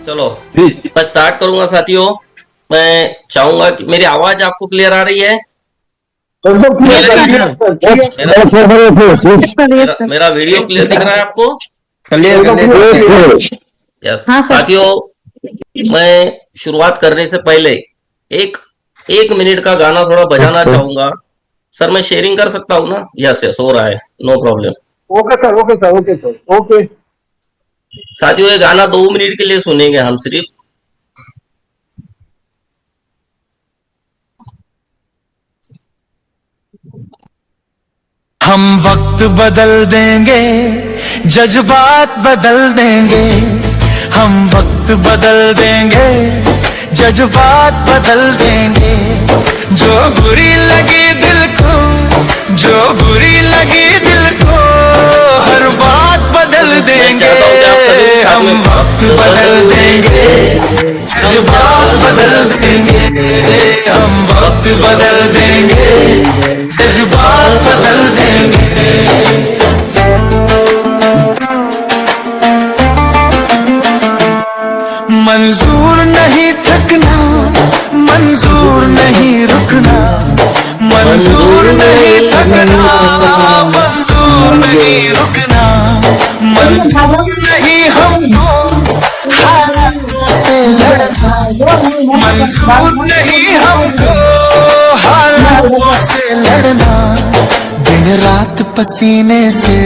चलो जी मैं स्टार्ट करूंगा साथियों। मैं चाहूंगा कि मेरी आवाज आपको क्लियर आ रही है। एकदम मेरा क्लियर मेरा मेरा मेरा वीडियो क्लियर दिख रहा है आपको? क्लियर एकदम क्लियर क्लियर। यस हाँ सर। साथियों, मैं शुरुआत करने से पहले एक एक मिनट का गाना थोड़ा बजाना चाहूंगा। सर मैं शेयरिंग कर सकता हूँ ना? यस यस हो रहा है, no problem. Okay sir, okay sir, okay sir, okay. साथियों ये गाना 2 मिनट के लिए सुनेंगे हम सिर्फ। हम वक्त बदल देंगे, जज्बात बदल देंगे। हम वक्त बदल देंगे, जज्बात बदल देंगे। जो बुरी लगी दिल को, जो बुरी लगी दिल को, हर बात बदल मैं देंगे। चाहता हूँ कि आप सभी साथ हम में वक्त बदल देंगे, जज्बात बदल देंगे। हम वक्त बदल देंगे, जज्बात बदल देंगे। मंजूर नहीं थकना, मंजूर नहीं रुकना। मंजूर नहीं थकना, मंजूर नहीं रुकना। मंजूर नहीं हमको हालात से लड़ना। मंजूर नहीं हमको हालात से लड़ना। दिन रात पसीने से,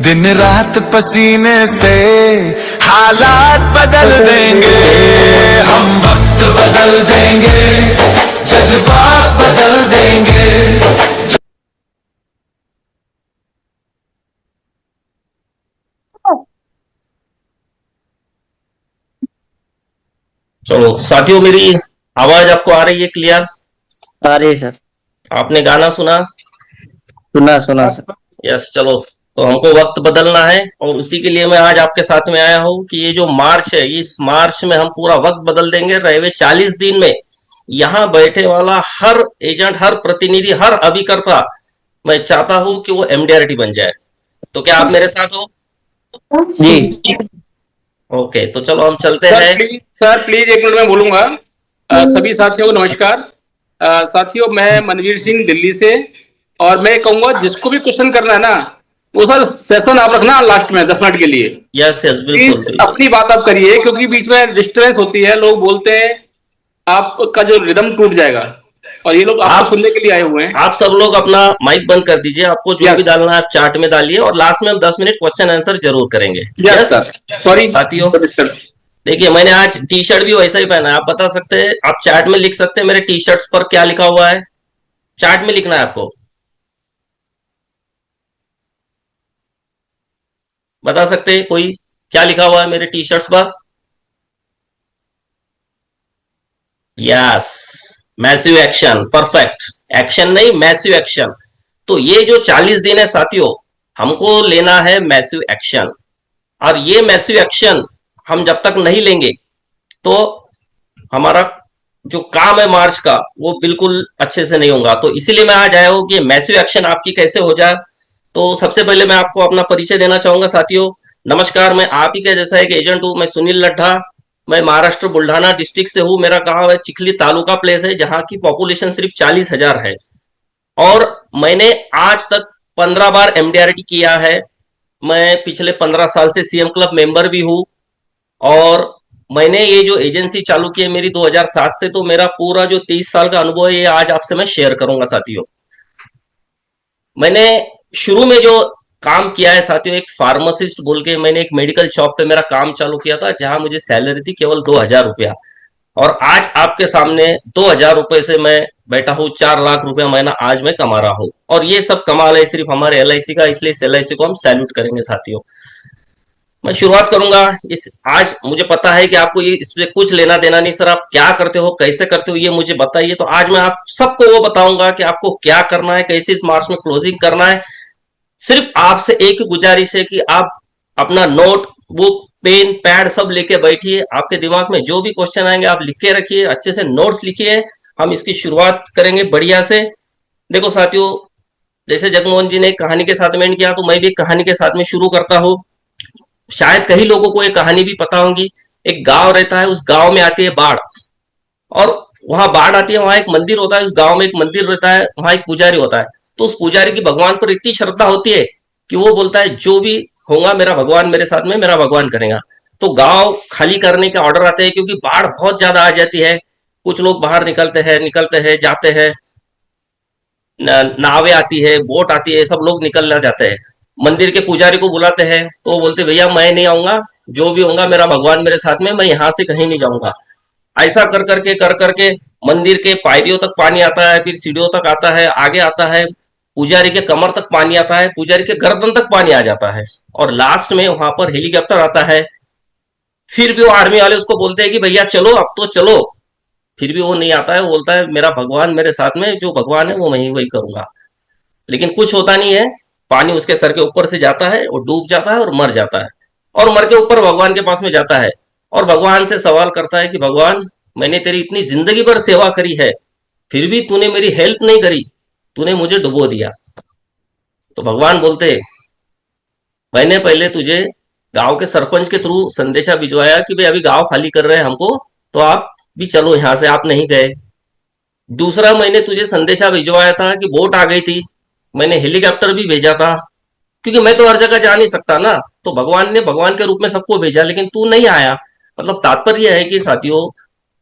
दिन रात पसीने से हालात बदल देंगे। हम वक्त बदल देंगे, जज्बात बदल देंगे। चलो साथियों, मेरी आवाज आपको आ रही है क्लियर? आ रही है सर। आपने गाना सुना? सुना सुना सर। यस चलो, तो हमको वक्त बदलना है और उसी के लिए मैं आज आपके साथ में आया हूँ कि ये जो मार्च है, इस मार्च में हम पूरा वक्त बदल देंगे। रहे हुए 40 दिन में यहाँ बैठे वाला हर एजेंट, हर प्रतिनिधि, हर अभिकर्ता, मैं चाहता हूँ कि वो एमडीआरटी बन जाए। तो क्या आप मेरे साथ हो? जी ओके, तो चलो हम चलते सर हैं। प्लीज, सर प्लीज एक मिनट में बोलूंगा। सभी साथियों को नमस्कार। साथियों, मैं मनवीर सिंह दिल्ली से, और मैं कहूंगा जिसको भी क्वेश्चन करना है ना, वो सर सेशन आप रखना लास्ट में 10 मिनट के लिए। यस यस बिल्कुल प्लीज बिल्कुल। अपनी बात आप करिए, क्योंकि बीच में डिस्टर्बेंस होती है, लोग बोलते हैं, आपका जो रिदम टूट जाएगा। और ये लोग आपको आप सुनने के लिए आए हुए हैं। आप सब लोग अपना माइक बंद कर दीजिए। आपको जो भी यस डालना है आप चार्ट में डालिए और लास्ट में हम 10 मिनट क्वेश्चन आंसर जरूर करेंगे। यस यस सर, सॉरी साथियों, सर। देखिए मैंने आज टी शर्ट भी वैसा ही पहना है। आप बता सकते हैं, आप चार्ट में लिख सकते हैं मेरे टी शर्ट्स पर क्या लिखा हुआ है? चार्ट में लिखना है आपको। बता सकते हैं कोई क्या लिखा हुआ है मेरे टी शर्ट्स पर? Yes, massive action, perfect. Action नहीं, मैसिव एक्शन। तो ये जो 40 दिन है साथियों, हमको लेना है मैसिव एक्शन। और ये मैसिव एक्शन हम जब तक नहीं लेंगे तो हमारा जो काम है मार्च का वो बिल्कुल अच्छे से नहीं होगा। तो इसीलिए मैं आज आया हूं कि मैसिव एक्शन आपकी कैसे हो जाए। तो सबसे पहले मैं आपको अपना परिचय देना चाहूंगा साथियों। नमस्कार, मैं आप ही का जैसा एक एजेंट हूं। मैं सुनील लड्ढा, मैं महाराष्ट्र बुल्ढाना डिस्ट्रिक्ट से हूं। मेरा गांव है चिखली तालुका प्लेस है, जहां की पॉपुलेशन सिर्फ 40,000 है। और मैंने आज तक 15 बार एमडीआरटी किया है। मैं पिछले 15 साल से सीएम क्लब मेंबर भी हूं। और मैंने ये जो एजेंसी चालू की है मेरी 2007 से, तो मेरा पूरा जो 23 साल का अनुभव है ये आज आपसे मैं शेयर करूंगा साथियों। मैंने शुरू में जो काम किया है साथियों, एक फार्मासिस्ट बोल के मैंने एक मेडिकल शॉप पे मेरा काम चालू किया था, जहां मुझे सैलरी थी केवल 2,000 रुपया। और आज आपके सामने 2,000 रुपए से मैं बैठा हूँ, 4 लाख रुपया महीना आज मैं कमा रहा हूँ। और ये सब कमाल है सिर्फ हमारे एलआईसी का, इसलिए इस एलआईसी को हम सैल्यूट करेंगे साथियों। मैं शुरुआत करूंगा इस, आज मुझे पता है कि आपको ये इससे कुछ लेना देना नहीं। सर आप क्या करते हो, कैसे करते हो, ये मुझे बताइए। तो आज मैं आप सबको वो बताऊंगा कि आपको क्या करना है, कैसे इस मार्च में क्लोजिंग करना है। सिर्फ आपसे एक गुजारिश है कि आप अपना नोट बुक पेन पैड सब लेके बैठिए। आपके दिमाग में जो भी क्वेश्चन आएंगे आप लिख के रखिए, अच्छे से नोट्स लिखिए। हम इसकी शुरुआत करेंगे बढ़िया से। देखो साथियों, जैसे जगमोहन जी ने एक कहानी के साथ में किया, तो मैं भी एक कहानी के साथ में शुरू करता हूँ। शायद कई लोगों को ये कहानी भी पता होगी। एक गांव रहता है, उस गांव में आती है बाढ़, और वहां बाढ़ आती है, वहां एक मंदिर होता है, उस गांव में एक मंदिर रहता है, वहां एक पुजारी होता है। तो उस पुजारी की भगवान पर इतनी श्रद्धा होती है कि वो बोलता है जो भी होगा मेरा भगवान मेरे साथ में, मेरा भगवान करेगा। तो गांव खाली करने के ऑर्डर आते हैं क्योंकि बाढ़ बहुत ज्यादा आ जाती है। कुछ लोग बाहर निकलते हैं जाते हैं, नावें आती है, बोट आती है, सब लोग निकल जाते हैं। मंदिर के पुजारी को बुलाते हैं तो वो बोलते भैया मैं नहीं आऊंगा, जो भी होगा मेरा भगवान मेरे साथ में, मैं यहाँ से कहीं नहीं जाऊंगा। ऐसा कर करके मंदिर के पायरियों तक पानी आता है, फिर सीढ़ियों तक आता है, आगे आता है, पुजारी के कमर तक पानी आता है, पुजारी के गर्दन तक पानी आ जाता है, और लास्ट में वहां पर हेलीकॉप्टर आता है। फिर भी वो आर्मी वाले उसको बोलते हैं कि भैया चलो अब तो चलो, फिर भी वो नहीं आता है। वो बोलता है मेरा भगवान मेरे साथ में, जो भगवान है वो मैं वही करूंगा। लेकिन कुछ होता नहीं है, पानी उसके सर के ऊपर से जाता है, वो डूब जाता है और मर जाता है, और मर के ऊपर भगवान के पास में जाता है, और भगवान से सवाल करता है कि भगवान मैंने तेरी इतनी जिंदगी भर सेवा करी है, फिर भी तूने मेरी हेल्प नहीं करी, तूने मुझे डुबो दिया। तो भगवान बोलते मैंने पहले तुझे गांव के सरपंच के थ्रू संदेशा भिजवाया कि भाई अभी गांव खाली कर रहे हैं हमको, तो आप भी चलो यहां से, आप नहीं गए। दूसरा मैंने तुझे संदेशा भिजवाया था कि बोट आ गई थी, मैंने हेलीकॉप्टर भी भेजा था, क्योंकि मैं तो हर जगह जा नहीं सकता ना, तो भगवान ने भगवान के रूप में सबको भेजा, लेकिन तू नहीं आया। मतलब तात्पर्य है कि साथियों,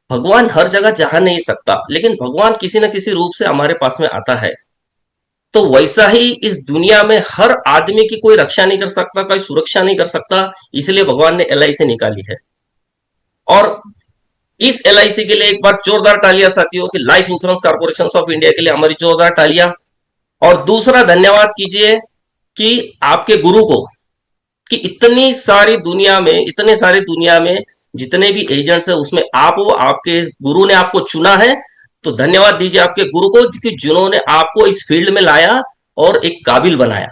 भगवान हर जगह जा नहीं सकता, लेकिन भगवान किसी न किसी रूप से हमारे पास में आता है। तो वैसा ही इस दुनिया में हर आदमी की कोई रक्षा नहीं कर सकता, कोई सुरक्षा नहीं कर सकता, इसलिए भगवान ने LIC निकाली है। और इस LIC के लिए एक बार जोरदार तालियां साथियों, कि life insurance corporation of India के लिए हमारी जोरदार तालियां। और दूसरा धन्यवाद कीजिए कि आपके गुरु को, कि इतनी सारी दुनिया में, इतने सारे दुनिया में जितने भी एजेंट्स है उसमें आप हो, आपके गुरु ने आपको चुना है। तो धन्यवाद दीजिए आपके गुरु को कि जिन्होंने आपको इस फील्ड में लाया और एक काबिल बनाया।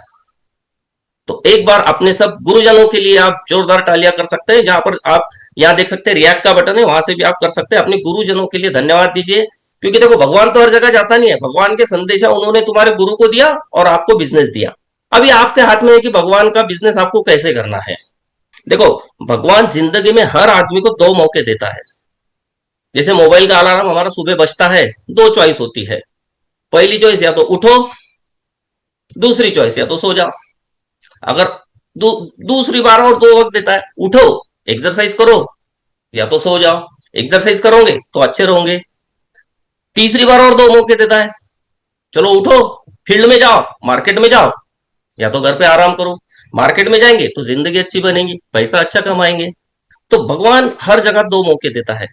तो एक बार अपने सब गुरुजनों के लिए आप जोरदार तालियां कर सकते हैं। जहां पर आप यहां देख सकते हैं रिएक्ट का बटन है, वहां से भी आप कर सकते हैं। अपने गुरुजनों के लिए धन्यवाद दीजिए, क्योंकि देखो भगवान तो हर जगह जाता नहीं है, भगवान के संदेशा उन्होंने तुम्हारे गुरु को दिया और आपको बिजनेस दिया। अभी आपके हाथ में है कि भगवान का बिजनेस आपको कैसे करना है। देखो भगवान जिंदगी में हर आदमी को 2 मौके देता है। जैसे मोबाइल का अलार्म हमारा सुबह बजता है, 2 चॉइस होती है। पहली चॉइस या तो उठो, दूसरी चॉइस या तो सो जाओ। अगर दूसरी बार और 2 वक्त देता है, उठो एक्सरसाइज करो या तो सो जाओ। एक्सरसाइज करोगे तो अच्छे रहोगे। तीसरी बार और 2 मौके देता है, चलो उठो फील्ड में जाओ, मार्केट में जाओ, या तो घर पे आराम करो। मार्केट में जाएंगे तो जिंदगी अच्छी बनेगी, पैसा अच्छा कमाएंगे। तो भगवान हर जगह 2 मौके देता है।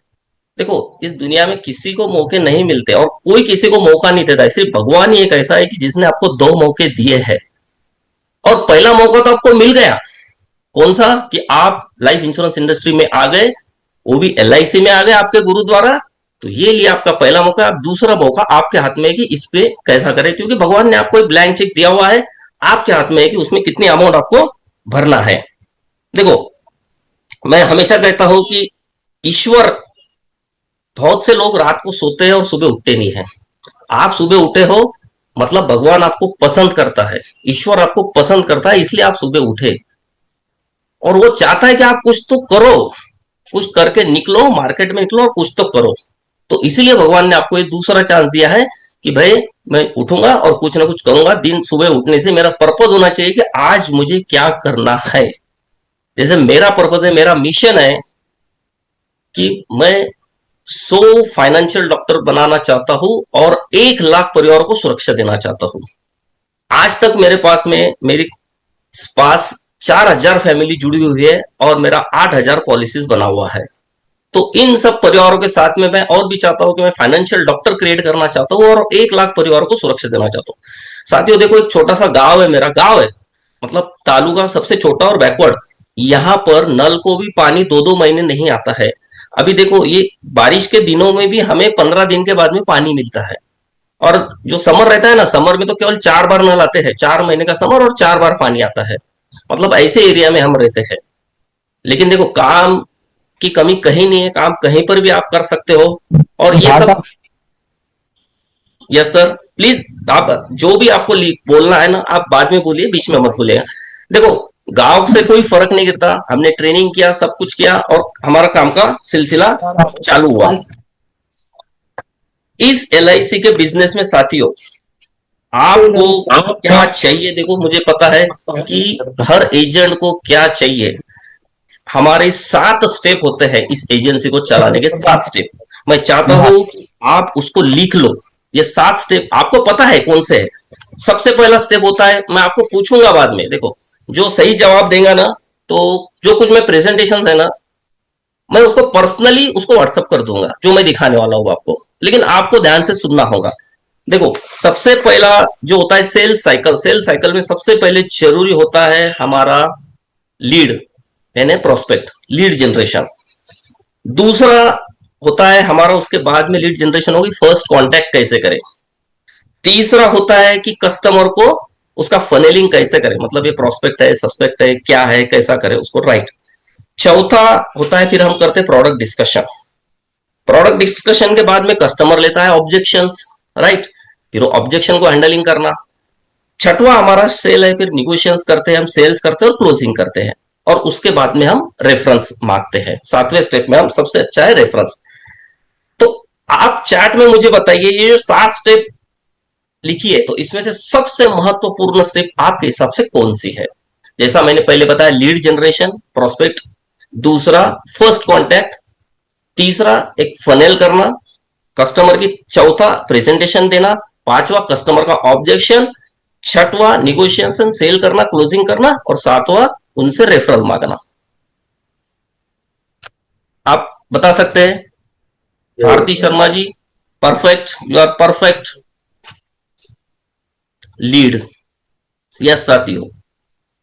देखो इस दुनिया में किसी को मौके नहीं मिलते और कोई किसी को मौका नहीं देता, सिर्फ भगवान ही एक ऐसा है कि जिसने आपको 2 मौके दिए हैं। और पहला मौका तो आपको मिल गया, कौन सा, कि आप लाइफ इंश्योरेंस इंडस्ट्री में आ गए, वो भी LIC में आ गए आपके गुरु द्वारा। तो ये लिया आपका पहला मौका। अब दूसरा मौका आपके हाथ में है कि इस पे कैसा करें, क्योंकि भगवान ने आपको एक ब्लैंक चेक दिया हुआ है, आपके हाथ में है कि उसमें कितनी अमाउंट आपको भरना है। देखो मैं हमेशा कहता हूं कि ईश्वर, बहुत से लोग रात को सोते हैं और सुबह उठते नहीं है। आप सुबह उठे हो मतलब भगवान आपको पसंद करता है, ईश्वर आपको पसंद करता है, इसलिए आप सुबह उठे। और वो चाहता है कि आप कुछ तो करो, कुछ करके निकलो, मार्केट में निकलो और कुछ तो करो। तो इसीलिए भगवान ने आपको एक दूसरा चांस दिया है कि भाई मैं उठूंगा और कुछ ना कुछ करूंगा। दिन सुबह उठने से मेरा पर्पज होना चाहिए कि आज मुझे क्या करना है। जैसे मेरा पर्पज है, मेरा मिशन है कि मैं 100 फाइनेंशियल डॉक्टर बनाना चाहता हूं और 1 लाख परिवार को सुरक्षा देना चाहता हूं। आज तक मेरे पास में, मेरे पास 4000 फैमिली जुड़ी हुई है और मेरा 8000 पॉलिसीज बना हुआ है। तो इन सब परिवारों के साथ में मैं और भी चाहता हूं कि मैं फाइनेंशियल डॉक्टर क्रिएट करना चाहता हूं और 1 लाख परिवारों को सुरक्षा देना चाहता हूं। साथियों देखो एक छोटा सा गांव है, मेरा गांव है, मतलब तालुका सबसे छोटा और बैकवर्ड। यहां पर नल को भी पानी 2-2 महीने नहीं आता है। अभी देखो ये बारिश के दिनों में भी हमें 15 दिन के बाद में पानी मिलता है। और जो समर रहता है ना, समर में तो केवल 4 बार नल आते हैं, 4 महीने का समर और 4 बार पानी आता है। मतलब ऐसे एरिया में हम रहते हैं। लेकिन देखो काम की कमी कहीं नहीं है, काम कहीं पर भी आप कर सकते हो। और ये सब, यस सर प्लीज, आप जो भी आपको बोलना है ना आप बाद में बोलिए, बीच में मत बोलिएगा। देखो गांव से कोई फर्क नहीं गिरता, हमने ट्रेनिंग किया, सब कुछ किया और हमारा काम का सिलसिला चालू हुआ। इस LIC के बिजनेस में साथियों आपको क्या चाहिए, देखो मुझे पता है कि हर एजेंट को क्या चाहिए। हमारे 7 स्टेप होते हैं इस एजेंसी को चलाने के, 7 स्टेप। मैं चाहता हूं कि आप उसको लिख लो। ये 7 स्टेप आपको पता है कौन से है। सबसे पहला स्टेप होता है, मैं आपको पूछूंगा बाद में, देखो जो सही जवाब देगा ना, तो जो कुछ मैं प्रेजेंटेशन है ना, मैं उसको पर्सनली उसको व्हाट्सअप कर दूंगा जो मैं दिखाने वाला हूं आपको, लेकिन आपको ध्यान से सुनना होगा। देखो सबसे पहला जो होता है सेल्स साइकिल। सेल्स साइकिल में सबसे पहले जरूरी होता है हमारा लीड यानी प्रोस्पेक्ट, लीड जनरेशन। दूसरा होता है हमारा, उसके बाद में लीड जनरेशन होगी, फर्स्ट कांटेक्ट कैसे करें। तीसरा होता है कि कस्टमर को उसका फनेलिंग कैसे करें, मतलब ये प्रोस्पेक्ट है, सस्पेक्ट है, क्या है, कैसा करें उसको, राइट। चौथा होता है फिर हम करते हैं प्रोडक्ट डिस्कशन। प्रोडक्ट डिस्कशन के बाद में कस्टमर लेता है ऑब्जेक्शंस, राइट, फिर वो ऑब्जेक्शन को हैंडलिंग करना। छठवा हमारा सेल है, फिर निगोशिएशन करते हैं, हम सेल्स करते हैं और क्लोजिंग करते हैं, और उसके बाद में हम रेफरेंस मांगते हैं। 7वें स्टेप में हम सबसे अच्छा है रेफरेंस। तो आप चैट में मुझे बताइए ये जो 7 स्टेप लिखी है, तो इसमें से सबसे महत्वपूर्ण स्टेप आपके हिसाब से कौन सी है। जैसा मैंने पहले बताया, लीड जनरेशन, प्रोस्पेक्ट, दूसरा फर्स्ट कांटेक्ट, तीसरा एक फनेल करना कस्टमर की, चौथा प्रेजेंटेशन देना, पांचवा कस्टमर का ऑब्जेक्शन, छठवां निगोशिएशन सेल करना, क्लोजिंग करना, और सातवां उनसे रेफरल मांगना। आप बता सकते हैं Bharti Sharma ji? Perfect, you are perfect. Lead, yes साथियों,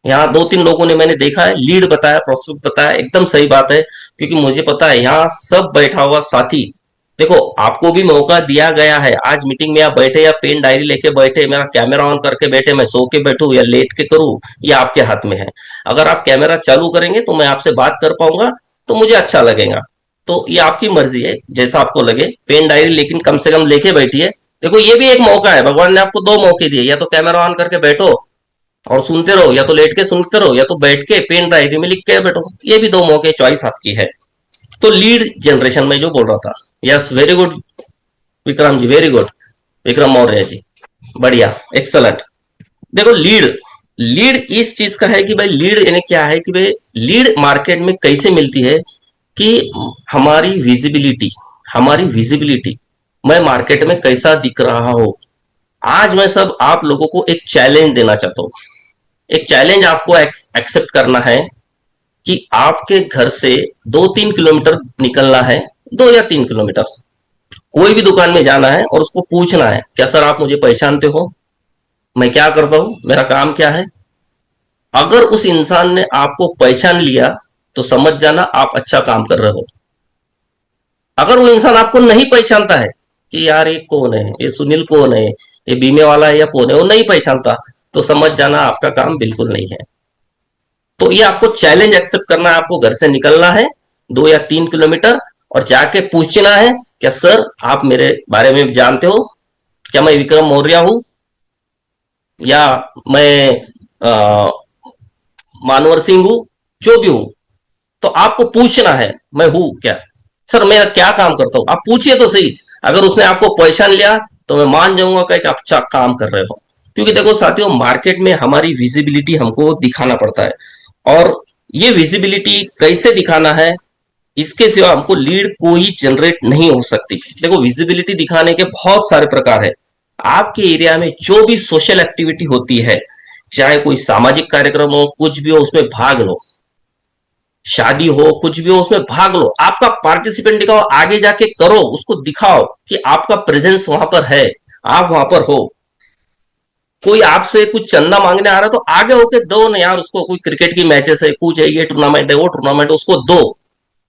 यहाँ 2-3 लोगों ने मैंने देखा है लीड बताया, प्रोस्पेक्ट बताया, एकदम सही बात है, क्योंकि मुझे पता है यहाँ सब बैठा हुआ साथी, देखो आपको भी मौका दिया गया है। आज मीटिंग में आप बैठे या पेन डायरी लेके बैठे, मेरा कैमरा ऑन करके बैठे, मैं सो के बैठूं या लेट के करूं, ये आपके हाथ में है। अगर आप कैमरा चालू करेंगे तो मैं आपसे बात कर पाऊंगा, तो मुझे अच्छा लगेगा। तो ये आपकी मर्जी है, जैसा आपको लगे। पेन डायरी लेकिन कम से कम लेके बैठिए। देखो ये भी एक मौका है, भगवान ने आपको 2 मौके दिए, या तो कैमरा ऑन करके बैठो और सुनते रहो, या तो लेट के सुनते रहो, या तो बैठ के पेन डायरी में लिख के बैठो। ये भी 2 मौके, चॉइस आपकी है। तो लीड जनरेशन में जो बोल रहा था, yes very good Vikram ji, very good Vikram Maurya ji, बढ़िया, एक्सलेंट। देखो लीड, लीड इस चीज का है कि भाई लीड यानी क्या है कि भाई लीड मार्केट में कैसे मिलती है कि हमारी विजिबिलिटी, हमारी विजिबिलिटी, मैं मार्केट में कैसा दिख रहा हूं। आज मैं सब आप लोगों को एक चैलेंज देना चाहता हूं। एक चैलेंज आपको एक्सेप्ट करना है कि आपके घर से 2-3 किलोमीटर निकलना है, 2 या 3 किलोमीटर, कोई भी दुकान में जाना है और उसको पूछना है, क्या सर आप मुझे पहचानते हो, मैं क्या करता हूं, मेरा काम क्या है। अगर उस इंसान ने आपको पहचान लिया तो समझ जाना आप अच्छा काम कर रहे हो। अगर वो इंसान आपको नहीं पहचानता है कि यार ये कौन है, ये सुनील कौन है, ये बीमे वाला है या कौन है, वो नहीं पहचानता, तो समझ जाना आपका काम बिल्कुल नहीं है। तो ये आपको चैलेंज एक्सेप्ट करना है, आपको घर से निकलना है 2 या 3 किलोमीटर और जाके पूछना है, क्या सर आप मेरे बारे में जानते हो, क्या मैं विक्रम मौर्य हूं, या मैं मानवर सिंह हूं, जो भी हूं। तो आपको पूछना है मैं हूं क्या, सर मैं क्या काम करता हूं, आप पूछिए तो सही। अगर उसने आपको पहचान लिया तो मैं मान जाऊंगा कि आप अच्छा काम कर रहे हो। क्योंकि देखो साथियों, मार्केट में हमारी विजिबिलिटी हमको दिखाना पड़ता है, और ये विजिबिलिटी कैसे दिखाना है, इसके सिवा हमको लीड कोई जनरेट नहीं हो सकती। देखो विजिबिलिटी दिखाने के बहुत सारे प्रकार है। आपके एरिया में जो भी सोशल एक्टिविटी होती है, चाहे कोई सामाजिक कार्यक्रम हो, कुछ भी हो, उसमें भाग लो। शादी हो, कुछ भी हो, उसमें भाग लो, आपका पार्टिसिपेंट दिखाओ, आगे जाके करो, उसको दिखाओ कि आपका प्रेजेंस वहां पर है, आप वहां पर हो। कोई आपसे कुछ चंदा मांगने आ रहा है तो आगे होके दो ना यार उसको। कोई क्रिकेट की मैचेस है, कुछ है, ये टूर्नामेंट है, वो टूर्नामेंट है, उसको दो,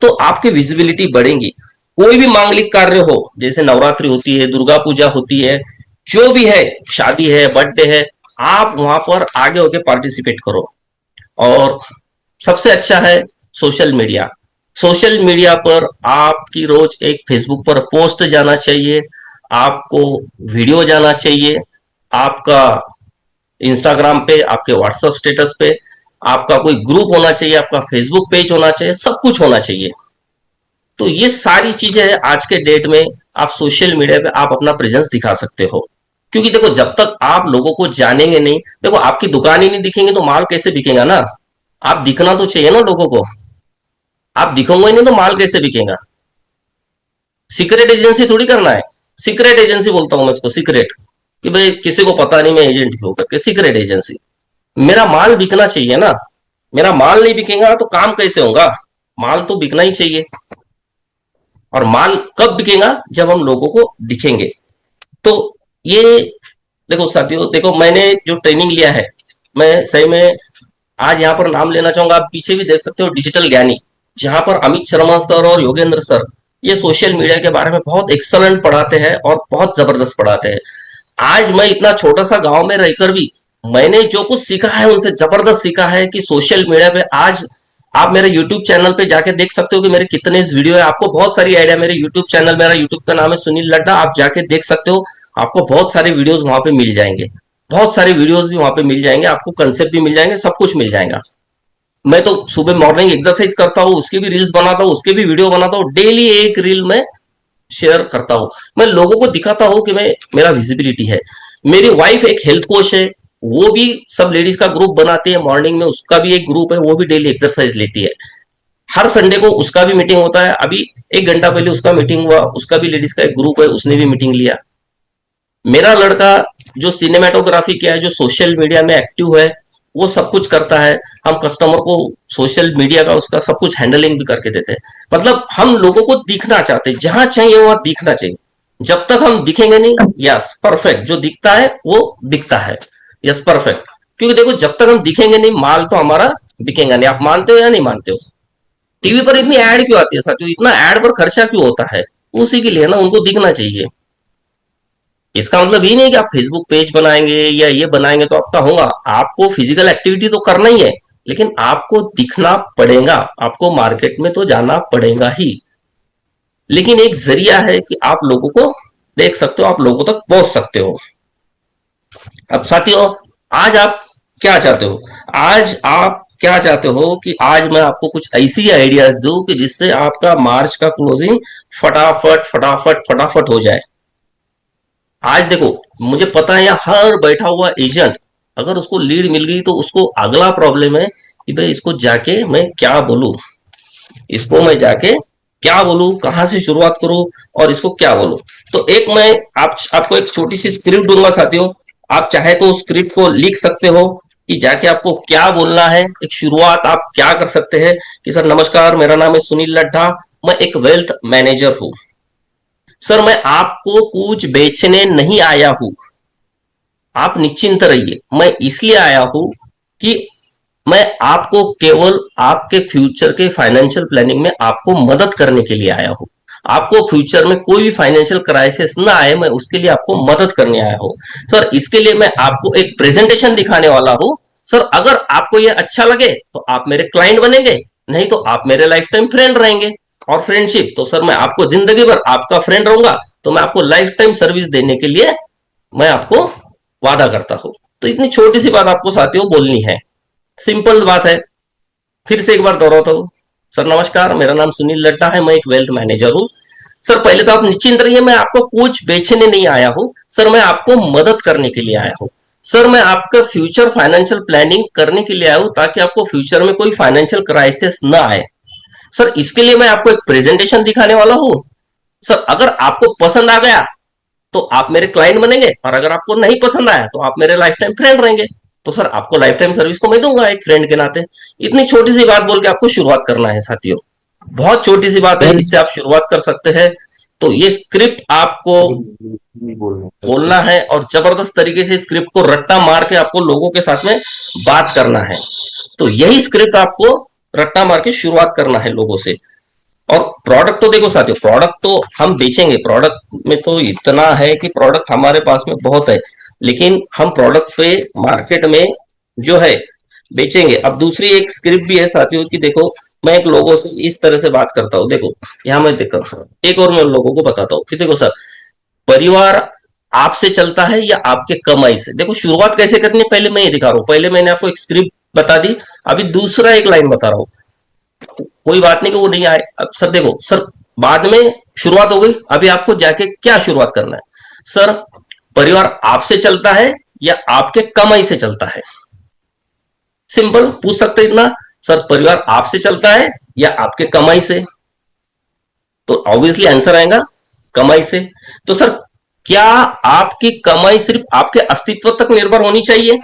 तो आपकी विजिबिलिटी बढ़ेगी। कोई भी मांगलिक कार्य हो, जैसे नवरात्रि होती है, दुर्गा पूजा होती है, जो भी है, शादी है, बर्थडे है, आप वहां पर आगे होके पार्टिसिपेट करो। और सबसे अच्छा है सोशल मीडिया। सोशल मीडिया पर आपकी रोज एक फेसबुक पर पोस्ट जाना चाहिए, आपको वीडियो जाना चाहिए, आपका इंस्टाग्राम पे, आपके व्हाट्सएप स्टेटस पे, आपका कोई ग्रुप होना चाहिए, आपका फेसबुक पेज होना चाहिए, सब कुछ होना चाहिए। तो ये सारी चीजें आज के डेट में आप सोशल मीडिया पे आप अपना प्रेजेंस दिखा सकते हो। क्योंकि देखो जब तक आप लोगों को जानेंगे नहीं, देखो आपकी दुकान ही नहीं दिखेंगे तो माल कैसे बिकेगा ना। आप दिखना तो चाहिए ना लोगों को। आप दिखोगे नहीं तो माल कैसे बिकेगा। सीक्रेट एजेंसी थोड़ी करना है। सीक्रेट एजेंसी बोलता हूं मैं उसको, सीक्रेट, कि भाई किसी को पता नहीं मैं एजेंट हूं करके, सीक्रेट एजेंसी। मेरा माल बिकना चाहिए ना। मेरा माल नहीं बिकेगा तो काम कैसे होगा। माल तो बिकना ही चाहिए। और माल कब बिकेगा, जब हम लोगों को दिखेंगे। तो ये देखो साथियों, देखो मैंने जो ट्रेनिंग लिया है, मैं सही में आज यहाँ पर नाम लेना चाहूंगा। आप पीछे भी देख सकते हो, डिजिटल ज्ञानी, जहां पर अमित शर्मा सर और योगेंद्र सर ये सोशल मीडिया के बारे में बहुत एक्सलेंट पढ़ाते हैं और बहुत जबरदस्त पढ़ाते हैं। आज मैं इतना छोटा सा गांव में रहकर भी मैंने जो कुछ सीखा है उनसे जबरदस्त सीखा है कि सोशल मीडिया पे आज आप मेरे YouTube चैनल पे जाके देख सकते हो कि मेरे कितने वीडियो है। आपको बहुत सारी आइडिया, मेरे YouTube चैनल, मेरा YouTube का नाम है सुनील लड्डा, आप जाके देख सकते हो। आपको बहुत सारे वीडियोस वहां पे मिल जाएंगे। बहुत सारे वीडियोस भी वहां पे मिल जाएंगे, आपको कंसेप्ट भी मिल जाएंगे, सब कुछ मिल जाएगा। मैं तो सुबह मॉर्निंग एक्सरसाइज करता हूँ, उसकी भी रील्स बनाता हूँ, उसके भी वीडियो बनाता हूँ। डेली एक रील में शेयर करता हूँ। मैं लोगों को दिखाता हूँ कि मैं, मेरा विजिबिलिटी है। मेरी वाइफ एक हेल्थ कोच है, वो भी सब लेडीज का ग्रुप बनाती है मॉर्निंग में, उसका भी एक ग्रुप है, वो भी डेली एक्सरसाइज लेती है। हर संडे को उसका भी मीटिंग होता है। अभी एक घंटा पहले उसका मीटिंग हुआ, उसका भी लेडीज का एक ग्रुप है, उसने भी मीटिंग लिया। मेरा लड़का जो सिनेमेटोग्राफी किया है, जो सोशल मीडिया में एक्टिव है, वो सब कुछ करता है। हम कस्टमर को सोशल मीडिया का उसका सब कुछ हैंडलिंग भी करके देते हैं। मतलब हम लोगों को दिखना चाहते हैं, जहां चाहिए वहां दिखना चाहिए। जब तक हम दिखेंगे नहीं, यस परफेक्ट, जो दिखता है वो बिकता है। Yes perfect. क्योंकि देखो जब तक हम दिखेंगे नहीं, माल तो हमारा बिकेगा नहीं। आप मानते हो या नहीं मानते हो। टीवी पर इतनी एड क्यों आती है साथियों, इतना एड पर खर्चा क्यों होता है। उसी के लिए ना, उनको दिखना चाहिए। इसका मतलब ये नहीं कि आप फेसबुक पेज बनाएंगे या ये बनाएंगे तो आपका होगा। आपको फिजिकल एक्टिविटी तो करना ही है, लेकिन आपको दिखना पड़ेगा। आपको मार्केट में तो जाना पड़ेगा ही। लेकिन एक जरिया है कि आप लोगों को देख सकते हो, आप लोगों तक पहुंच सकते हो। अब साथियों, आज आप क्या चाहते हो। आज आप क्या चाहते हो कि आज मैं आपको कुछ ऐसी आइडियाज दूं कि जिससे आपका मार्च का क्लोजिंग फटाफट फटाफट फटाफट हो जाए। आज देखो, मुझे पता है यहाँ हर बैठा हुआ एजेंट, अगर उसको लीड मिल गई तो उसको अगला प्रॉब्लम है कि भाई इसको जाके मैं क्या बोलूं, इसको मैं जाके क्या बोलूं, कहां से शुरुआत करूं और इसको क्या बोलूं। तो एक मैं आपको एक छोटी सी स्क्रिप्ट दूंगा साथियों। आप चाहे तो उस स्क्रिप्ट को लिख सकते हो कि जाके आपको क्या बोलना है। एक शुरुआत आप क्या कर सकते हैं कि सर नमस्कार, मेरा नाम है सुनील लड्ढा, मैं एक वेल्थ मैनेजर हूं। सर मैं आपको कुछ बेचने नहीं आया हूं, आप निश्चिंत रहिए। मैं इसलिए आया हूं कि मैं आपको केवल आपके फ्यूचर के फाइनेंशियल प्लानिंग में आपको मदद करने के लिए आया हूं। आपको फ्यूचर में कोई भी फाइनेंशियल क्राइसिस ना आए, मैं उसके लिए आपको मदद करने आया हूं। सर इसके लिए मैं आपको एक प्रेजेंटेशन दिखाने वाला हूं। सर अगर आपको यह अच्छा लगे तो आप मेरे क्लाइंट बनेंगे, नहीं तो आप मेरे लाइफ टाइम फ्रेंड रहेंगे। और फ्रेंडशिप तो सर मैं आपको जिंदगी भर आपका फ्रेंड रहूंगा, तो मैं आपको लाइफ टाइम सर्विस देने के लिए मैं आपको वादा करता हूं। तो इतनी छोटी सी बात आपको साथियों बोलनी है, सिंपल बात है। फिर से एक बार दोहराता हूं। सर नमस्कार, मेरा नाम सुनील लड्ढा है, मैं एक वेल्थ मैनेजर हूं। सर पहले तो आप निश्चिंत रहिए, मैं आपको कुछ बेचने नहीं आया हूं। सर मैं आपको मदद करने के लिए आया हूं। सर मैं आपका फ्यूचर फाइनेंशियल प्लानिंग करने के लिए आया हूं, ताकि आपको फ्यूचर में कोई फाइनेंशियल क्राइसिस ना आए। सर इसके लिए मैं आपको एक प्रेजेंटेशन दिखाने वाला हूं। सर अगर आपको पसंद आ गया तो आप मेरे क्लाइंट बनेंगे, और अगर आपको नहीं पसंद आया तो आप मेरे लाइफ टाइम फ्रेंड रहेंगे। तो सर आपको लाइफ टाइम सर्विस तो मैं दूंगा एक फ्रेंड के नाते। इतनी छोटी सी बात बोल के आपको शुरुआत करना है साथियों। बहुत छोटी सी बात है, इससे आप शुरुआत कर सकते हैं। तो ये स्क्रिप्ट आपको बोलना है और जबरदस्त तरीके से स्क्रिप्ट को रट्टा मार के आपको लोगों के साथ में बात करना है। तो यही स्क्रिप्ट आपको रट्टा मार के शुरुआत करना है लोगों से। और प्रोडक्ट तो देखो साथियों, प्रोडक्ट तो हम बेचेंगे। प्रोडक्ट में तो इतना है कि प्रोडक्ट हमारे पास में बहुत है, लेकिन हम प्रोडक्ट पे मार्केट में जो है बेचेंगे। अब दूसरी एक स्क्रिप्ट भी है साथियों की, देखो मैं एक लोगों से इस तरह से बात करता हूँ। देखो यहां मैं देखो एक और मैं लोगों को बताता हूँ कि देखो सर, परिवार आपसे चलता है या आपके कमाई से। देखो शुरुआत कैसे करनी है, पहले मैं ये दिखा रहा हूँ। पहले मैंने आपको एक स्क्रिप्ट बता दी। अभी दूसरा एक लाइन बता रहा हूं, कोई बात नहीं कि वो नहीं आए। अब सर देखो सर, बाद में शुरुआत हो गई, अभी आपको जाके क्या शुरुआत करना है सर? परिवार आपसे चलता है या आपके कमाई से चलता है? सिंपल पूछ सकते हैं इतना, सर परिवार आपसे चलता है या आपके कमाई से? तो ऑब्वियसली आंसर आएगा कमाई से। तो सर क्या आपकी कमाई सिर्फ आपके अस्तित्व तक निर्भर होनी चाहिए?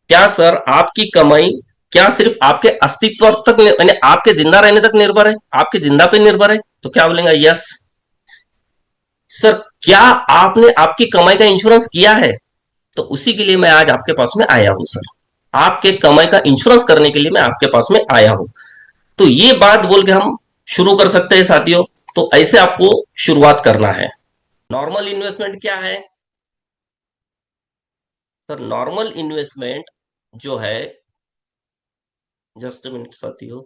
क्या सर आपकी कमाई क्या सिर्फ आपके अस्तित्व तक यानी आपके जिंदा रहने तक निर्भर है, आपके जिंदा पे निर्भर है? तो क्या बोलेंगे? यस। सर क्या आपने आपकी कमाई का इंश्योरेंस किया है? तो उसी के लिए मैं आज आपके पास में आया हूं सर, आपके कमाई का इंश्योरेंस करने के लिए मैं आपके पास में आया हूं। तो ये बात बोल के हम शुरू कर सकते हैं साथियों। तो ऐसे आपको शुरुआत करना है। नॉर्मल इन्वेस्टमेंट क्या है सर? नॉर्मल इन्वेस्टमेंट जो है, जस्ट मिनट साथियों,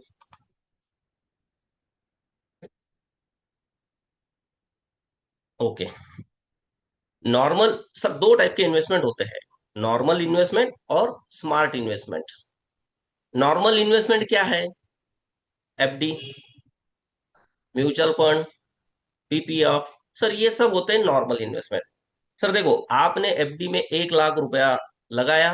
ओके। नॉर्मल सर दो टाइप के इन्वेस्टमेंट होते हैं, नॉर्मल इन्वेस्टमेंट और स्मार्ट इन्वेस्टमेंट। नॉर्मल इन्वेस्टमेंट क्या है? FD, mutual fund, PPF, sir ये सब होते हैं नॉर्मल इन्वेस्टमेंट। सर देखो आपने एफडी में 1 लाख रुपया लगाया,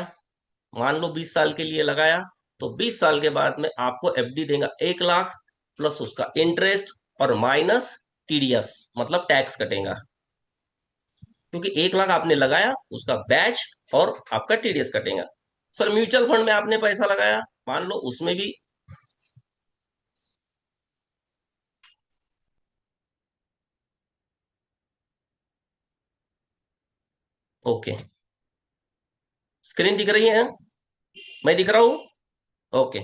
मान लो 20 साल के लिए लगाया, तो 20 साल के बाद में आपको एफडी देगा 1 लाख प्लस उसका इंटरेस्ट और माइनस टीडीएस, मतलब टैक्स कटेगा, क्योंकि 1 लाख आपने लगाया, उसका बैच और आपका टीडीएस कटेगा। सर म्यूचुअल फंड में आपने पैसा लगाया, मान लो उसमें भी ओके, स्क्रीन दिख रही है? मैं दिख रहा हूं? ओके।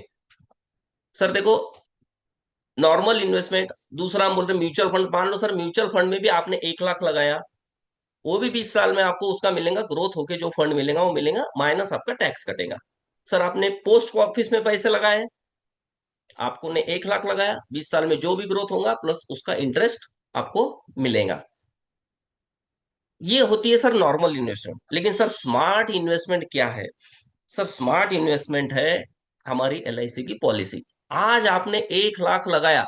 सर देखो नॉर्मल इन्वेस्टमेंट, दूसरा हम बोलते हैं म्यूचुअल फंड। मान लो सर म्यूचुअल फंड में भी आपने 1 लाख लगाया, वो भी 20 साल में आपको उसका मिलेगा, ग्रोथ होके जो फंड मिलेगा वो मिलेगा, माइनस आपका टैक्स कटेगा। सर आपने पोस्ट ऑफिस में पैसे लगाए, आपको ने 1 लाख लगाया, 20 साल में जो भी ग्रोथ होगा प्लस उसका इंटरेस्ट आपको मिलेगा। ये होती है सर नॉर्मल इन्वेस्टमेंट। लेकिन सर स्मार्ट इन्वेस्टमेंट क्या है? सर स्मार्ट इन्वेस्टमेंट है हमारी एलआईसी की पॉलिसी। आज आपने 1 लाख लगाया,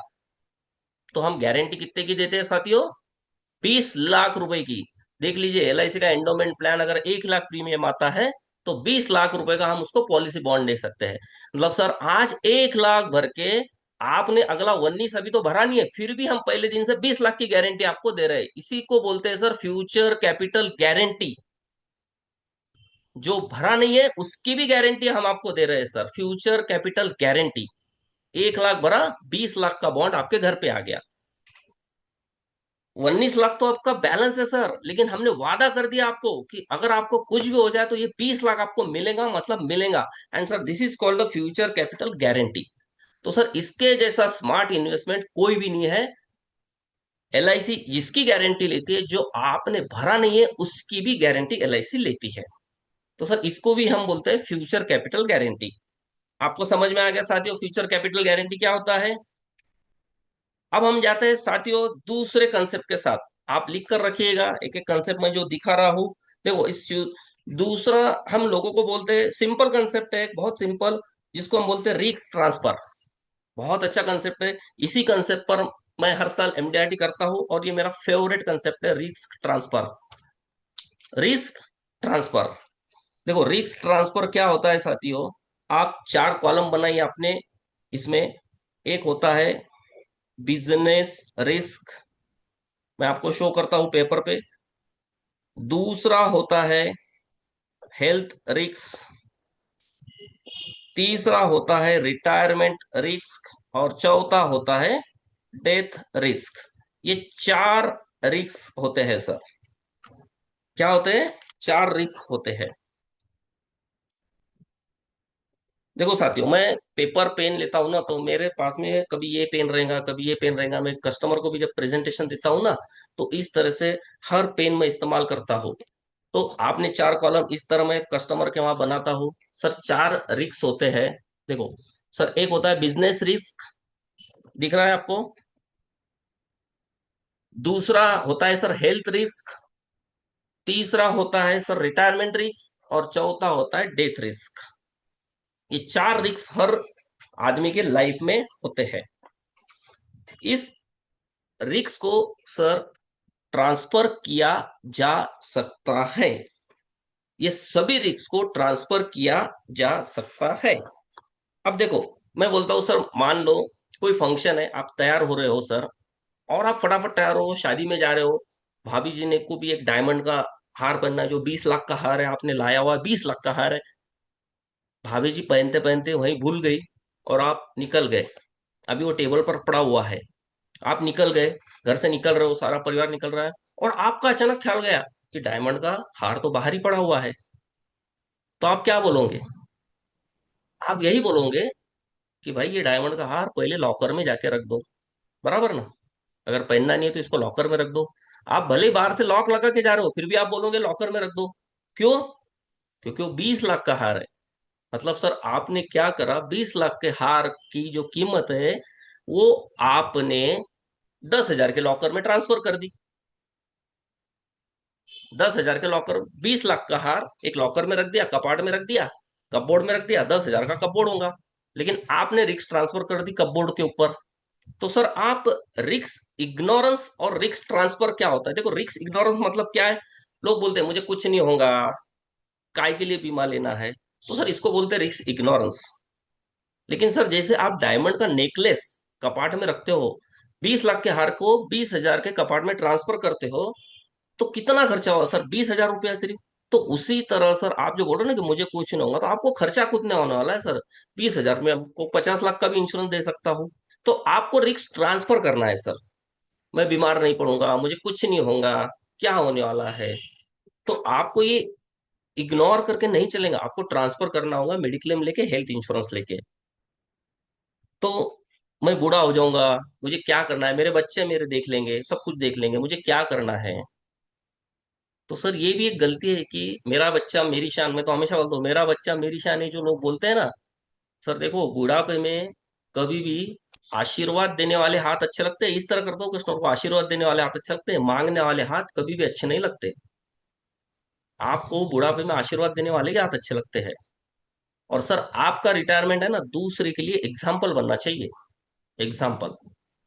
तो हम गारंटी कितने की देते हैं साथियों? 20 लाख रुपए की। देख लीजिए एलआईसी का एंडोमेंट प्लान अगर 1 लाख प्रीमियम आता है, तो 20 लाख रुपए का हम उसको पॉलिसी बॉन्ड दे सकते हैं। मतलब सर आज 1 लाख भर के आपने अगला 19 अभी तो भरा नहीं है, फिर भी हम पहले दिन से 20 लाख की गारंटी आपको दे रहे हैं। इसी को बोलते हैं सर फ्यूचर कैपिटल गारंटी। जो भरा नहीं है उसकी भी गारंटी हम आपको दे रहे हैं sir, future capital guarantee. 1 lakh भरा, 20 लाख का बॉन्ड आपके घर पे आ गया। 19 लाख तो आपका बैलेंस है सर, लेकिन हमने वादा कर दिया आपको कि अगर आपको कुछ भी हो जाए तो ये 20 लाख आपको मिलेगा, मतलब मिलेगा। And sir this is called the future capital guarantee. तो सर इसके जैसा स्मार्ट इन्वेस्टमेंट कोई भी नहीं है। एलआईसी जिसकी गारंटी लेती है, जो आपने भरा नहीं है उसकी भी गारंटी एलआईसी लेती है। तो सर इसको भी हम बोलते हैं फ्यूचर कैपिटल गारंटी। आपको समझ में आ गया साथियों फ्यूचर कैपिटल गारंटी क्या होता है? अब हम जाते हैं साथियों दूसरे कंसेप्ट के साथ। आप लिख कर रखिएगा एक एक कंसेप्ट में जो दिखा रहा हूं। देखो दूसरा हम लोगों को बोलते हैं, सिंपल कंसेप्ट है, बहुत सिंपल, जिसको हम बोलते हैं रिस्क ट्रांसफर। बहुत अच्छा कंसेप्ट है, इसी कंसेप्ट पर मैं हर साल एमडीआरटी करता हूं और ये मेरा फेवरेट कंसेप्ट है, रिस्क ट्रांसफर। रिस्क ट्रांसफर, देखो रिस्क ट्रांसफर क्या होता है साथियों? आप 4 कॉलम बनाइए आपने, इसमें एक होता है बिजनेस रिस्क, मैं आपको शो करता हूं पेपर पे। दूसरा होता है हेल्थ रिस्क, तीसरा होता है रिटायरमेंट रिस्क और चौथा होता है डेथ रिस्क। ये 4 रिस्क होते हैं सर। क्या होते हैं? 4 रिस्क होते हैं। देखो साथियों मैं पेपर पेन लेता हूं ना, तो मेरे पास में कभी ये पेन रहेगा, कभी ये पेन रहेगा। मैं कस्टमर को भी जब प्रेजेंटेशन देता हूं ना, तो इस तरह से हर पेन में इस्तेमाल करता हूं। तो आपने 4 कॉलम इस तरह मैं कस्टमर के वहां बनाता हूं। सर 4 रिस्क होते हैं। देखो सर एक होता है बिजनेस रिस्क, दिख रहा है आपको? दूसरा होता है सर हेल्थ रिस्क, तीसरा होता है सर रिटायरमेंट रिस्क और चौथा होता है डेथ रिस्क। ये चार रिस्क हर आदमी के लाइफ में होते हैं। इस रिस्क को सर ट्रांसफर किया जा सकता है। ये सभी रिस्क को ट्रांसफर किया जा सकता है। अब देखो, मैं बोलता हूं सर, मान लो कोई फंक्शन है, आप तैयार हो रहे हो सर, और आप फटाफट तैयार हो, शादी में जा रहे हो, भाभी जी ने को भी एक डायमंड का हार पहनना है, जो 20 लाख का हार है, आपने लाया हुआ 20 लाख का हार है, भाभी जी पहनते पहनते वहीं भूल गई और आप निकल गए। अभी वो टेबल पर पड़ा हुआ है, आप निकल गए, घर से निकल रहे हो, सारा परिवार निकल रहा है, और आपका अचानक ख्याल गया कि डायमंड का हार तो बाहर ही पड़ा हुआ है। तो आप क्या बोलोगे? आप यही बोलोगे कि भाई ये डायमंड का हार पहले लॉकर में जाके रख दो, बराबर ना? अगर पहनना नहीं है तो इसको लॉकर में रख दो। आप भले ही बाहर से लॉक लगा के जा रहे हो, फिर भी आप बोलोगे लॉकर में रख दो। क्यों? क्योंकि वो 20 लाख का हार है। मतलब सर, आपने क्या करा, 20 लाख के हार की जो कीमत है वो आपने 10,000 के लॉकर में ट्रांसफर कर दी। 10,000 के लॉकर, 20 लाख का हार एक लॉकर में रख दिया, कपाट में रख दिया, कपबोर्ड में रख दिया, 10,000 का कपबोर्ड होगा। लेकिन आपने रिस्क ट्रांसफर कर दी कपबोर्ड के ऊपर। तो सर, आप रिस्क इग्नोरेंस और रिस्क ट्रांसफर क्या होता है? देखो, रिस्क इग्नोरेंस मतलब क्या है? लोग बोलते हैं मुझे कुछ नहीं होगा, काय के लिए बीमा लेना है, तो सर इसको बोलते हैं रिस्क इग्नोरेंस। लेकिन सर, जैसे आप डायमंड का नेकलेस कपाट में रखते हो, 20 लाख के हार को 20,000 के कपाट में ट्रांसफर करते हो, तो कितना खर्चा हुआ सर? 20,000 रुपया सिर्फ। तो उसी तरह सर, आप जो बोल रहे हो ना कि मुझे कुछ नहीं होगा, तो आपको खर्चा कितना होने वाला है सर? 20,000 में आपको 50 लाख का भी इंश्योरेंस दे सकता हूँ। तो आपको रिस्क ट्रांसफर करना है सर। मैं बीमार नहीं पड़ूंगा, मुझे कुछ नहीं होगा, क्या होने वाला है? तो आपको ये इग्नोर करके नहीं चलेगा, आपको ट्रांसफर करना होगा मेडिक्लेम लेके, हेल्थ इंश्योरेंस लेके। तो मैं बूढ़ा हो जाऊंगा, मुझे क्या करना है? मेरे बच्चे मेरे देख लेंगे, सब कुछ देख लेंगे, मुझे क्या करना है? तो सर, ये भी एक गलती है कि मेरा बच्चा मेरी शान। में तो हमेशा बोलता हूँ मेरा बच्चा मेरी शान है, जो लोग बोलते हैं ना सर, देखो बुढ़ापे में कभी भी आशीर्वाद देने वाले हाथ अच्छे लगते हैं। इस तरह करता हूँ, कस्टमर को आशीर्वाद देने वाले हाथ अच्छे लगते हैं, मांगने वाले हाथ कभी भी अच्छे नहीं लगते। आपको बुढ़ापे में आशीर्वाद देने वाले के हाथ अच्छे लगते हैं। और सर, आपका रिटायरमेंट है ना, दूसरे के लिए एग्जाम्पल बनना चाहिए, एग्जाम्पल।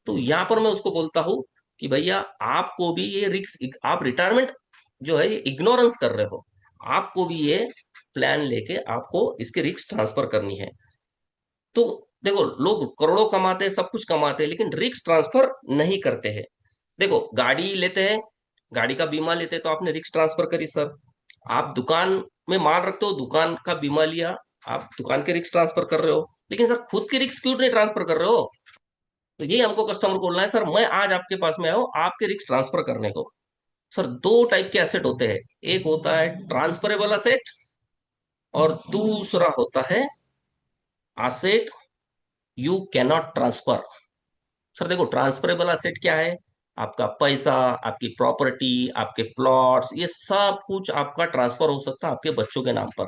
तो यहाँ पर मैं उसको बोलता हूँ कि भैया, आपको भी ये रिस्क, आप रिटायरमेंट जो है ये इग्नोरेंस कर रहे हो, आपको भी ये प्लान लेके आपको इसके रिस्क ट्रांसफर करनी है। तो देखो, लोग करोड़ों कमाते हैं, सब कुछ कमाते हैं, लेकिन रिस्क ट्रांसफर नहीं करते हैं। देखो, गाड़ी लेते हैं, गाड़ी का बीमा लेते हैं, तो आपने रिस्क ट्रांसफर करी सर। आप दुकान में माल रखते हो, दुकान का बीमा लिया, आप दुकान के रिस्क ट्रांसफर कर रहे हो। लेकिन सर, खुद के रिस्क क्यों नहीं ट्रांसफर कर रहे हो? तो ये हमको कस्टमर को बोलना है, सर मैं आज आपके पास में आया हूं आपके रिस्क ट्रांसफर करने को। सर, दो टाइप के एसेट होते हैं, एक होता है ट्रांसफरेबल एसेट और दूसरा होता है asset you can not transfer. Sir देखो, ट्रांसफरेबल एसेट क्या है? आपका पैसा, आपकी प्रॉपर्टी, आपके प्लॉट्स, ये सब कुछ आपका ट्रांसफर हो सकता है आपके बच्चों के नाम पर।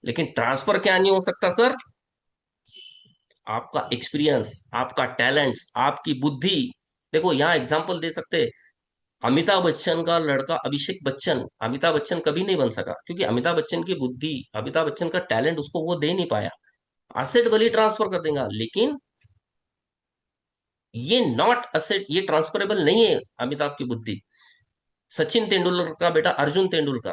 लेकिन ट्रांसफर क्या नहीं हो सकता सर? आपका एक्सपीरियंस, आपका टैलेंट, आपकी बुद्धि। देखो, यहाँ एग्जांपल दे सकते हैं, अमिताभ बच्चन का लड़का अभिषेक बच्चन, अमिताभ बच्चन कभी नहीं बन सका, क्योंकि अमिताभ बच्चन की बुद्धि, अमिताभ बच्चन का टैलेंट उसको वो दे नहीं पाया। असेट भले ट्रांसफर कर देगा, लेकिन ये नॉट असेट, ये ट्रांसफरेबल नहीं है अमिताभ की बुद्धि। सचिन तेंदुलकर का बेटा अर्जुन तेंदुलकर,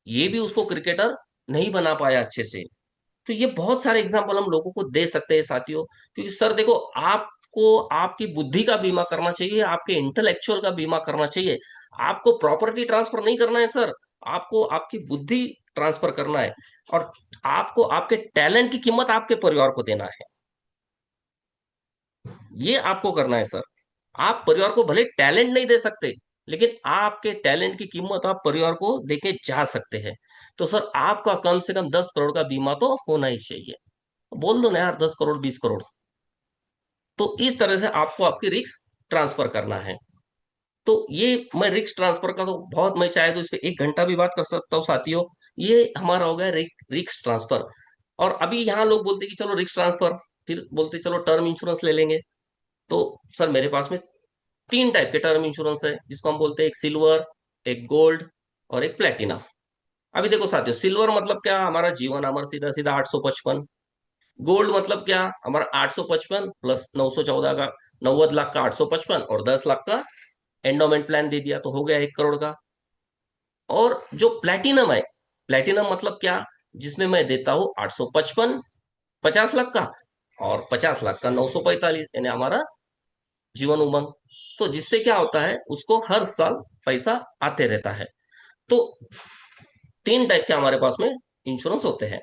ये भी उसको क्रिकेटर नहीं बना पाया अच्छे से। तो ये बहुत सारे एग्जाम्पल हम लोगों को दे सकते हैं साथियों। क्योंकि सर देखो, आपको आपकी बुद्धि का बीमा करना चाहिए, आपके इंटेलेक्चुअल का बीमा करना चाहिए। आपको प्रॉपर्टी ट्रांसफर नहीं करना है सर, आपको आपकी बुद्धि ट्रांसफर करना है। और आपको आपके टैलेंट की कीमत आपके परिवार को देना है, ये आपको करना है सर। आप परिवार को भले टैलेंट नहीं दे सकते, लेकिन आपके टैलेंट की कीमत आप परिवार को देके जा सकते हैं। तो सर, आपका कम से कम 10 करोड़ का बीमा तो होना ही चाहिए। बोल दो ना यार, 10 करोड़, 20 करोड़। तो इस तरह से आपको आपकी रिस्क ट्रांसफर करना है। तो ये, मैं रिस्क ट्रांसफर का तो बहुत, मैं चाहे तो इस पे 1 घंटा भी बात कर सकता हूँ साथियों। ये हमारा हो गया रिस्क ट्रांसफर। और अभी यहाँ लोग बोलते कि चलो रिस्क ट्रांसफर, फिर बोलते चलो टर्म इंश्योरेंस ले लेंगे। तो सर, मेरे पास में 3 टाइप के टर्म इंश्योरेंस है, जिसको हम बोलते हैं एक सिल्वर, एक गोल्ड और एक प्लेटिना। अभी देखो साथियों, सिल्वर मतलब क्या, हमारा जीवन अमर, सीधा सीधा 855। गोल्ड मतलब क्या, हमारा 855 प्लस 914 का, 90 लाख का 855 और 10 लाख का एंडोमेंट प्लान दे दिया तो हो गया 1 करोड़ का। और जो प्लैटिनम है, प्लैटिनम मतलब क्या, जिसमें मैं देता हूं 855 50 लाख का, और 50 लाख का 945, यानी हमारा जीवन उमंग। तो जिससे क्या होता है, उसको हर साल पैसा आते रहता है। तो 3 टाइप के हमारे पास में इंश्योरेंस होते हैं।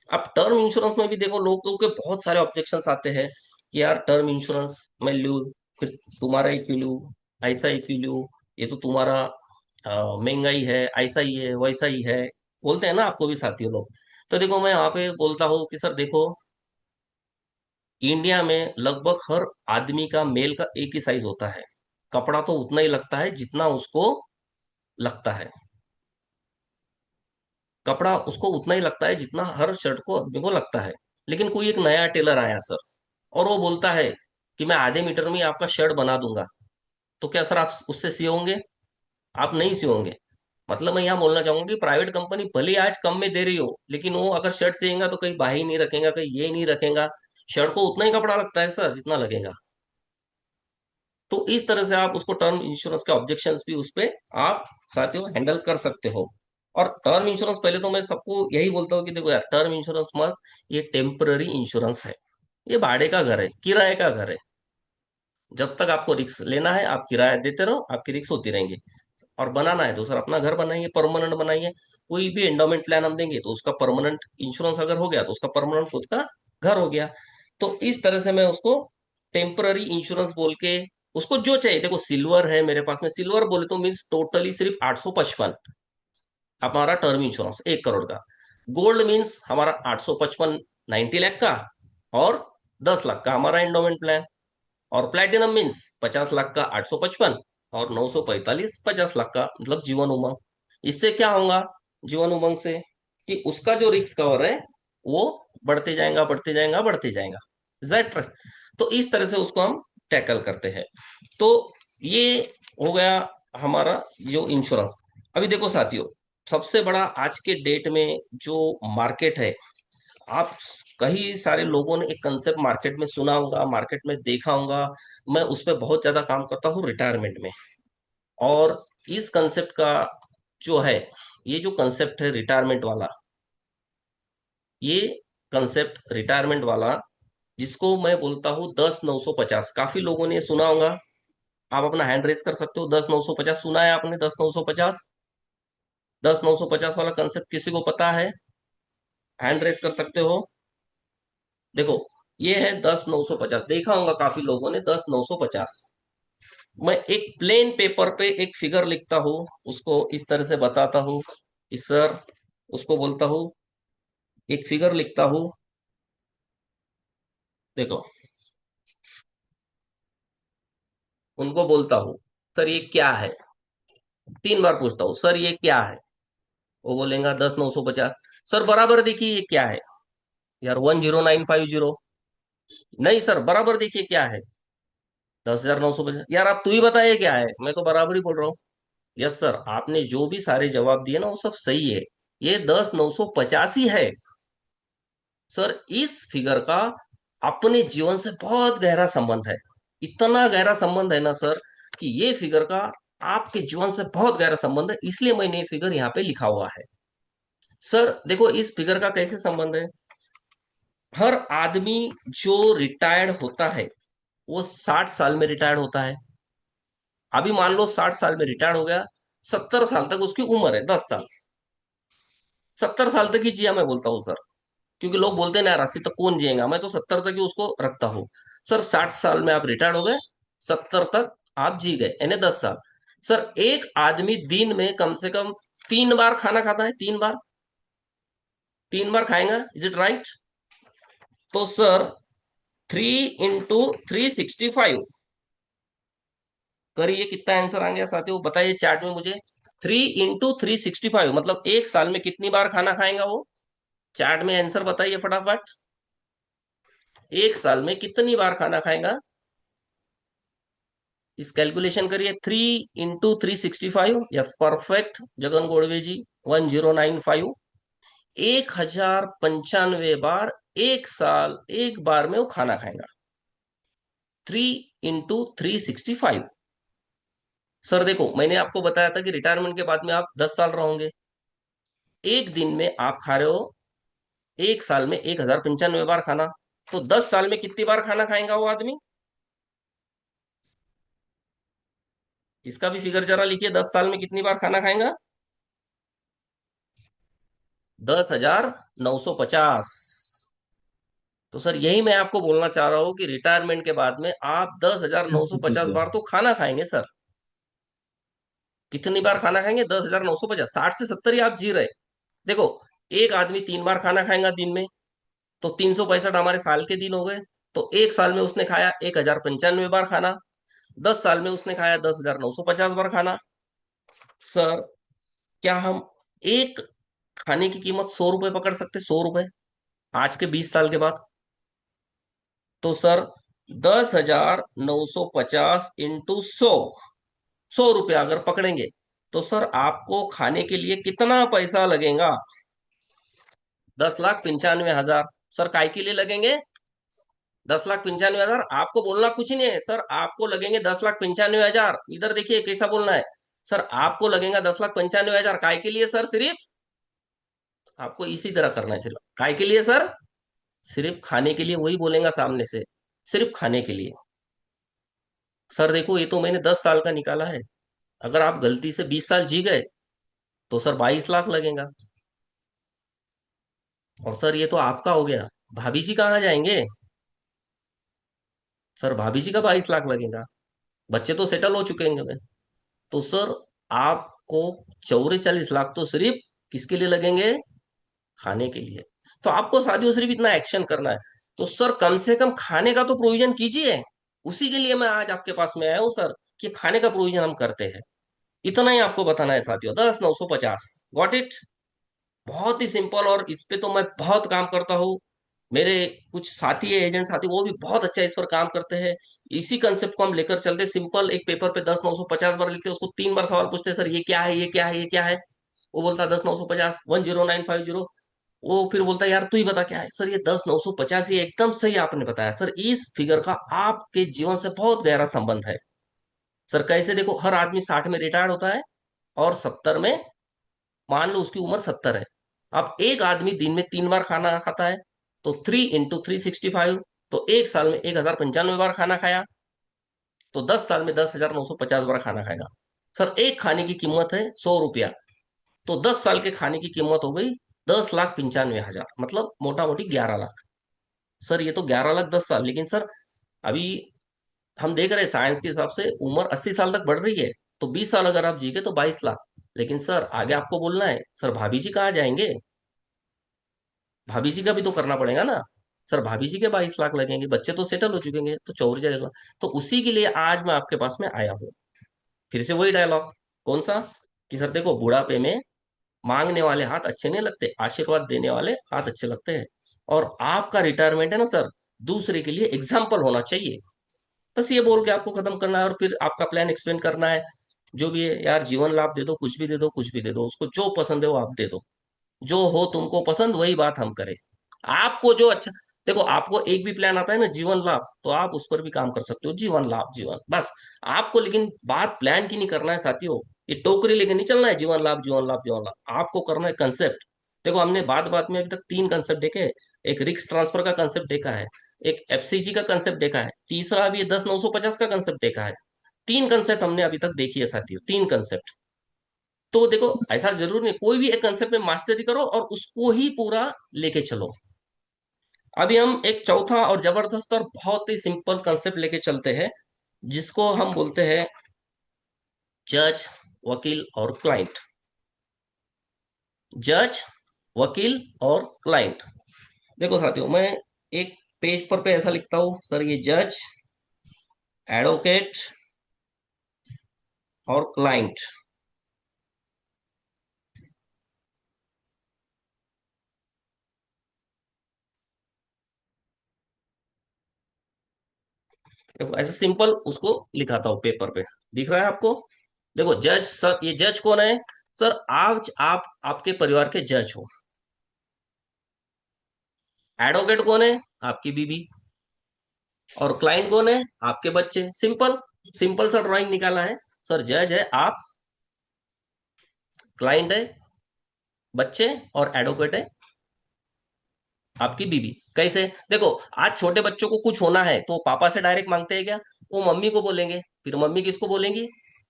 अब टर्म इंश्योरेंस में भी देखो, लोगों के बहुत सारे ऑब्जेक्शंस आते हैं कि यार टर्म इंश्योरेंस मैं लूं, फिर तुम्हारा ही क्यों लूं, ऐसा ही क्यों लूं, ये तो तुम्हारा महंगाई है, ऐसा ही है वैसा ही है, बोलते हैं ना आपको भी साथियों लोग। तो देखो मैं वहां पे बोलता हूँ कि सर देखो, इंडिया में लगभग हर आदमी का मेल का एक ही साइज होता है। कपड़ा तो उतना ही लगता है जितना उसको लगता है, कपड़ा उसको उतना ही लगता है जितना हर शर्ट को आदमी को लगता है। लेकिन कोई एक नया टेलर आया सर, और वो बोलता है कि मैं आधे मीटर में ही आपका शर्ट बना दूंगा, तो क्या सर आप उससे सियोगे? आप नहीं सियोगे। मतलब मैं यहाँ बोलना चाहूंगा कि प्राइवेट कंपनी भले ही आज कम में दे रही हो, लेकिन वो अगर शर्ट सिएगा तो कहीं बाही नहीं रखेगा, कहीं ये नहीं रखेगा, शर्ट को उतना ही कपड़ा लगता है सर जितना लगेगा। तो इस तरह से आप उसको टर्म इंश्योरेंस के ऑब्जेक्शंस भी उस पे आप साथियों हैंडल कर सकते हो। और टर्म इंश्योरेंस, पहले तो मैं सबको यही बोलता हूँ कि देखो यार, टर्म इंश्योरेंस मत, ये टेम्पररी इंश्योरेंस है, ये भाड़े का घर है, किराए का घर है। जब तक आपको रिस्क लेना है आप किराया देते रहो, आपकी रिस्क होती रहेंगी। और बनाना है तो सर अपना घर बनाइए, परमानेंट बनाइए। कोई भी एंडोमेंट प्लान हम देंगे तो उसका परमानेंट इंश्योरेंस अगर हो गया तो उसका परमानेंट खुद का घर हो गया। तो इस तरह से मैं उसको टेम्पररी इंश्योरेंस बोल के, उसको जो चाहिए, देखो सिल्वर है मेरे पास में, सिल्वर बोले तो मीन्स टोटली सिर्फ 855 हमारा टर्म इंश्योरेंस 1 करोड़ का। गोल्ड मीन्स हमारा 855 90 लाख का, और 10 लाख का हमारा एंडोमेंट प्लान। और प्लेटिनम मीन्स 50 लाख का 855 और 945 50 लाख का, मतलब जीवन उमंग। इससे क्या होगा, जीवन उमंग से, कि उसका जो रिस्क कवर है वो बढ़ते जाएगा बढ़ते जाएगा बढ़ते जाएगा। दैट, तो इस तरह से उसको हम टैकल करते हैं। तो ये हो गया हमारा जो इंश्योरेंस। अभी देखो साथियों, सबसे बड़ा आज के डेट में जो मार्केट है, आप कई सारे लोगों ने एक कंसेप्ट मार्केट में सुना होगा, मार्केट में देखा होगा। मैं उस पर बहुत ज्यादा काम करता हूँ रिटायरमेंट में। और इस कंसेप्ट का जो है, ये जो कंसेप्ट है रिटायरमेंट वाला, ये कंसेप्ट रिटायरमेंट वाला, जिसको मैं बोलता हूँ 10 950, काफी लोगों ने सुना होगा। आप अपना हैंड रेज कर सकते हो, 10 950 सुना है आपने? 10 950, 10 950 वाला कंसेप्ट किसी को पता है? हैंड रेज कर सकते हो। देखो, ये है 10 950, देखा होगा काफी लोगों ने 10 950। मैं एक प्लेन पेपर पे एक फिगर लिखता हूं, उसको इस तरह से बताता हूं कि सर, उसको बोलता हूं, एक फिगर लिखता हूं, देखो, उनको बोलता हूं सर ये क्या है, 3 बार पूछता हूं सर ये क्या है, वो बोलेगा 10 950। सर बराबर देखिए ये क्या है, यार 10950। नहीं सर बराबर देखिए क्या है, 10,950। यार आप तू ही बताइए क्या है, मैं तो बराबर ही बोल रहा हूँ। यस सर, आपने जो भी सारे जवाब दिए ना वो सब सही है, ये 10 950 ही है। सर इस फिगर का अपने जीवन से बहुत गहरा संबंध है, इतना गहरा संबंध है ना सर, कि ये फिगर का आपके जीवन से बहुत गहरा संबंध है, इसलिए मैंने ये फिगर यहाँ पे लिखा हुआ है। सर देखो इस फिगर का कैसे संबंध है, हर आदमी जो रिटायर्ड होता है वो 60 साल में रिटायर्ड होता है। अभी मान लो 60 साल में रिटायर्ड हो गया, 70 साल तक उसकी उम्र है, 10 साल, 70 साल तक ही जिया मैं बोलता हूँ सर। क्योंकि लोग बोलते हैं ना यार 80 तक कौन जिएगा, मैं तो 70 तक ही उसको रखता हूँ। सर 60 साल में आप रिटायर्ड हो गए, 70 तक आप जी गए, यानी 10 साल। सर एक आदमी दिन में कम से कम 3 बार खाना खाता है, 3 बार, 3 बार खाएगा, इज इट राइट? तो सर 3 × 365, करिए कितना आंसर आ गया साथियों, बताइए चार्ट में मुझे। 3 × 365 मतलब एक साल में कितनी बार खाना खाएगा वो, चार्ट में आंसर बताइए फटाफट। एक साल में कितनी बार खाना खाएगा? इस कैलकुलेशन करिए, 3 × 365, यस परफेक्ट जगन गोड़वे जी, 1095, 1095 बार एक साल एक बार में वो खाना खाएगा। 3 × 365। सर देखो, मैंने आपको बताया था कि रिटायरमेंट के बाद में आप 10 साल रहोगे। एक दिन में आप खा रहे हो, एक साल में 1095 बार खाना, तो 10 साल में कितनी बार खाना खाएगा वो आदमी? इसका भी फिगर जरा लिखिए, 10 साल में कितनी बार खाना खाएगा? 10,950। तो सर यही मैं आपको बोलना चाह रहा हूं कि रिटायरमेंट के बाद में आप 10,950 बार तो खाना खाएंगे सर। कितनी बार खाना खाएंगे? 10,950, 60 से 70 ही आप जी रहे। देखो, एक आदमी 3 बार खाना खाएगा दिन में, तो 365 हमारे साल के दिन हो गए। तो एक साल में उसने खाया 1095 बार खाना, 10 साल में उसने खाया 10,950 बार खाना। सर, क्या हम एक खाने की कीमत 100 रुपए पकड़ सकते? 100 रुपए आज के 20 साल के बाद? तो सर 10,950 × 100, 100 रुपया अगर पकड़ेंगे तो सर आपको खाने के लिए कितना पैसा लगेगा? 10,95,000। सर काय के लिए लगेंगे 10,95,000? आपको बोलना कुछ नहीं है सर, आपको लगेंगे 10,95,000। इधर देखिए कैसा बोलना है सर, आपको लगेगा 10,95,000 काय के लिए सर? सिर्फ आपको इसी तरह करना है। सिर्फ काय के लिए सर? सिर्फ खाने के लिए, वही बोलेगा सामने से, सिर्फ खाने के लिए। सर देखो, ये तो मैंने 10 साल का निकाला है। अगर आप गलती से 20 साल जी गए तो सर 22 लाख लगेगा। और सर ये तो आपका हो गया, भाभी जी कहाँ जाएंगे? सर भाभी जी का 22 लाख लगेगा, बच्चे तो सेटल हो चुके हैं। तो सर आपको 44 लाख तो सिर्फ किसके लिए लगेंगे? खाने के लिए। तो आपको साथियों सिर्फ इतना एक्शन करना है। तो सर कम से कम खाने का तो प्रोविजन कीजिए। उसी के लिए मैं आज आपके पास में आया हूं सर, कि खाने का प्रोविजन हम करते हैं। इतना ही आपको बताना है साथियों, 10,950। Got it? बहुत ही सिंपल, और इस पे तो मैं बहुत काम करता हूँ। मेरे कुछ साथी है, एजेंट साथी, वो भी बहुत अच्छा इस पर काम करते हैं। इसी कंसेप्ट को हम लेकर चलते, सिंपल एक पेपर पे 10,950 बार लिखते, उसको 3 बार सवाल पूछते, सर ये क्या है, ये क्या है, ये क्या है? वो बोलता है 10,950, 10950। वो फिर बोलता है यार तू ही बता क्या है? सर ये 10,950 ही एकदम सही आपने बताया सर, इस फिगर का आपके जीवन से बहुत गहरा संबंध है। सर कैसे? देखो, हर आदमी 60 में रिटायर्ड होता है और 70 में, मान लो उसकी उम्र 70 है। अब एक आदमी दिन में 3 बार खाना खाता है, तो 3 × 365, तो एक साल में 1095 बार खाना खाया, तो 10 साल में 10,950 बार खाना खाएगा। सर एक खाने की कीमत है 100 रुपया, तो 10 साल के खाने की कीमत हो गई 10,95,000, मतलब मोटा मोटी 11 लाख। सर ये तो 11 लाख 10 साल, लेकिन सर अभी हम देख रहे हैं साइंस के हिसाब से उम्र 80 साल तक बढ़ रही है। तो 20 साल अगर आप जी गए तो 22 लाख। लेकिन सर आगे आपको बोलना है, सर भाभी जी कहाँ जाएंगे? भाभी जी का भी तो करना पड़ेगा ना। सर भाभी जी के 22 लाख लगेंगे, बच्चे तो सेटल हो चुकेंगे, तो 44 लाख। तो उसी के लिए आज मैं आपके पास में आया हूँ। फिर से वही डायलॉग, कौन सा? कि सर देखो, बुढ़ापे में मांगने वाले हाथ अच्छे नहीं लगते, आशीर्वाद देने वाले हाथ अच्छे लगते हैं। और आपका रिटायरमेंट है ना सर, दूसरे के लिए एग्जाम्पल होना चाहिए। बस ये बोल के आपको खत्म करना है, और फिर आपका प्लान एक्सप्लेन करना है। जो भी है यार, जीवन लाभ दे दो, कुछ भी दे दो, कुछ भी दे दो, उसको जो पसंद है वो आप दे दो। जो हो तुमको पसंद वही बात हम करें। आपको जो अच्छा, देखो आपको एक भी प्लान आता है ना जीवन लाभ, तो आप उस पर भी काम कर सकते हो, जीवन लाभ जीवन बस। आपको लेकिन बात प्लान की नहीं करना है साथियों, ये टोकरी लेके नहीं चलना है जीवन लाभ जीवन लाभ जीवन लाभ, आपको करना है कंसेप्ट। देखो हमने बात बात में अभी तक 3 कंसेप्ट देखे। एक रिस्क ट्रांसफर का कंसेप्ट देखा है, एक एफसीजी का कंसेप्ट देखा है, तीसरा अभी 10,950 का कंसेप्ट देखा है। 3 कंसेप्ट हमने अभी तक देखी है साथियों, 3 कंसेप्ट। तो देखो, ऐसा जरूर नहीं कोई भी एक कंसेप्ट में मास्टरी करो और उसको ही पूरा लेके चलो। अभी हम एक चौथा और जबरदस्त और बहुत ही सिंपल कंसेप्ट लेके चलते हैं, जिसको हम बोलते हैं जज, वकील और क्लाइंट। जज, वकील और क्लाइंट। देखो साथियों, मैं एक पेज पर पे ऐसा लिखता हूं, सर ये जज, एडवोकेट और क्लाइंट। देखो ऐसे सिंपल उसको लिखाता हूं पेपर पे, दिख रहा है आपको? देखो जज सर, ये जज कौन है? सर आज आप आपके परिवार के जज हो। एडवोकेट कौन है? आपकी बीवी। और क्लाइंट कौन है? आपके बच्चे। सिंपल, सिंपल सा ड्राइंग निकाला है। सर जज है आप, क्लाइंट है बच्चे, और एडवोकेट है आपकी बीवी। कैसे? देखो आज छोटे बच्चों को कुछ होना है तो पापा से डायरेक्ट मांगते हैं क्या? वो मम्मी को बोलेंगे, फिर मम्मी किसको बोलेंगी?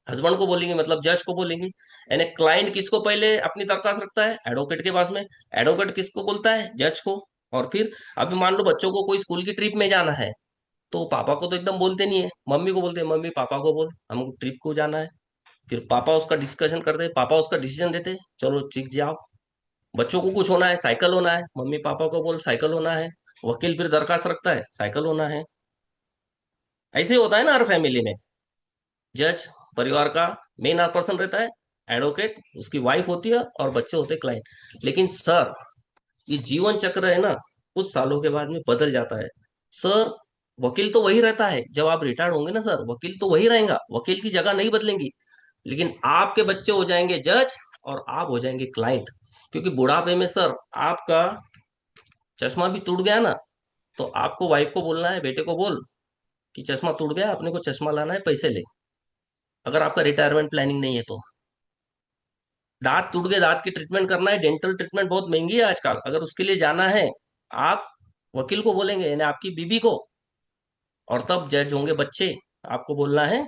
हस्बैंड को बोलेंगे, मतलब जज को बोलेंगी। यानी क्लाइंट किसको पहले अपनी दरखास्त रखता है? एडवोकेट के पास में। एडवोकेट किसको बोलता है? जज को। और फिर अभी मान लो बच्चों को कोई स्कूल की ट्रिप में जाना है, तो पापा को तो एकदम बोलते नहीं है, मम्मी को बोलते हैं, मम्मी पापा को बोल हमको ट्रिप को जाना है। फिर पापा उसका डिस्कशन करते हैं, पापा उसका डिसीजन देते हैं, चलो ठीक जाओ। बच्चों को कुछ होना है, साइकिल होना है, मम्मी पापा को बोल साइकिल होना है। वकील फिर दरखास्त रखता है, साइकिल होना है। ऐसे ही होता है ना हर फैमिली में। जज परिवार का मेन पर्सन रहता है, एडवोकेट उसकी वाइफ होती है, और बच्चे होते हैं क्लाइंट। लेकिन सर ये जीवन चक्र है ना, कुछ सालों के बाद में बदल जाता है। सर वकील तो वही रहता है, जब आप रिटायर्ड होंगे ना सर, वकील तो वही रहेगा, वकील की जगह नहीं बदलेंगी। लेकिन आपके बच्चे हो जाएंगे जज, और आप हो जाएंगे क्लाइंट। क्योंकि बुढ़ापे में सर आपका चश्मा भी टूट गया ना, तो आपको वाइफ को बोलना है, बेटे को बोल कि चश्मा टूट गया, अपने को चश्मा लाना है, पैसे ले। अगर आपका रिटायरमेंट प्लानिंग नहीं है तो। दांत टूट गए, दांत की ट्रीटमेंट करना है, डेंटल ट्रीटमेंट बहुत महंगी है आजकल, अगर उसके लिए जाना है, आप वकील को बोलेंगे, यानी आपकी बीबी को। और तब जज होंगे बच्चे, आपको बोलना है,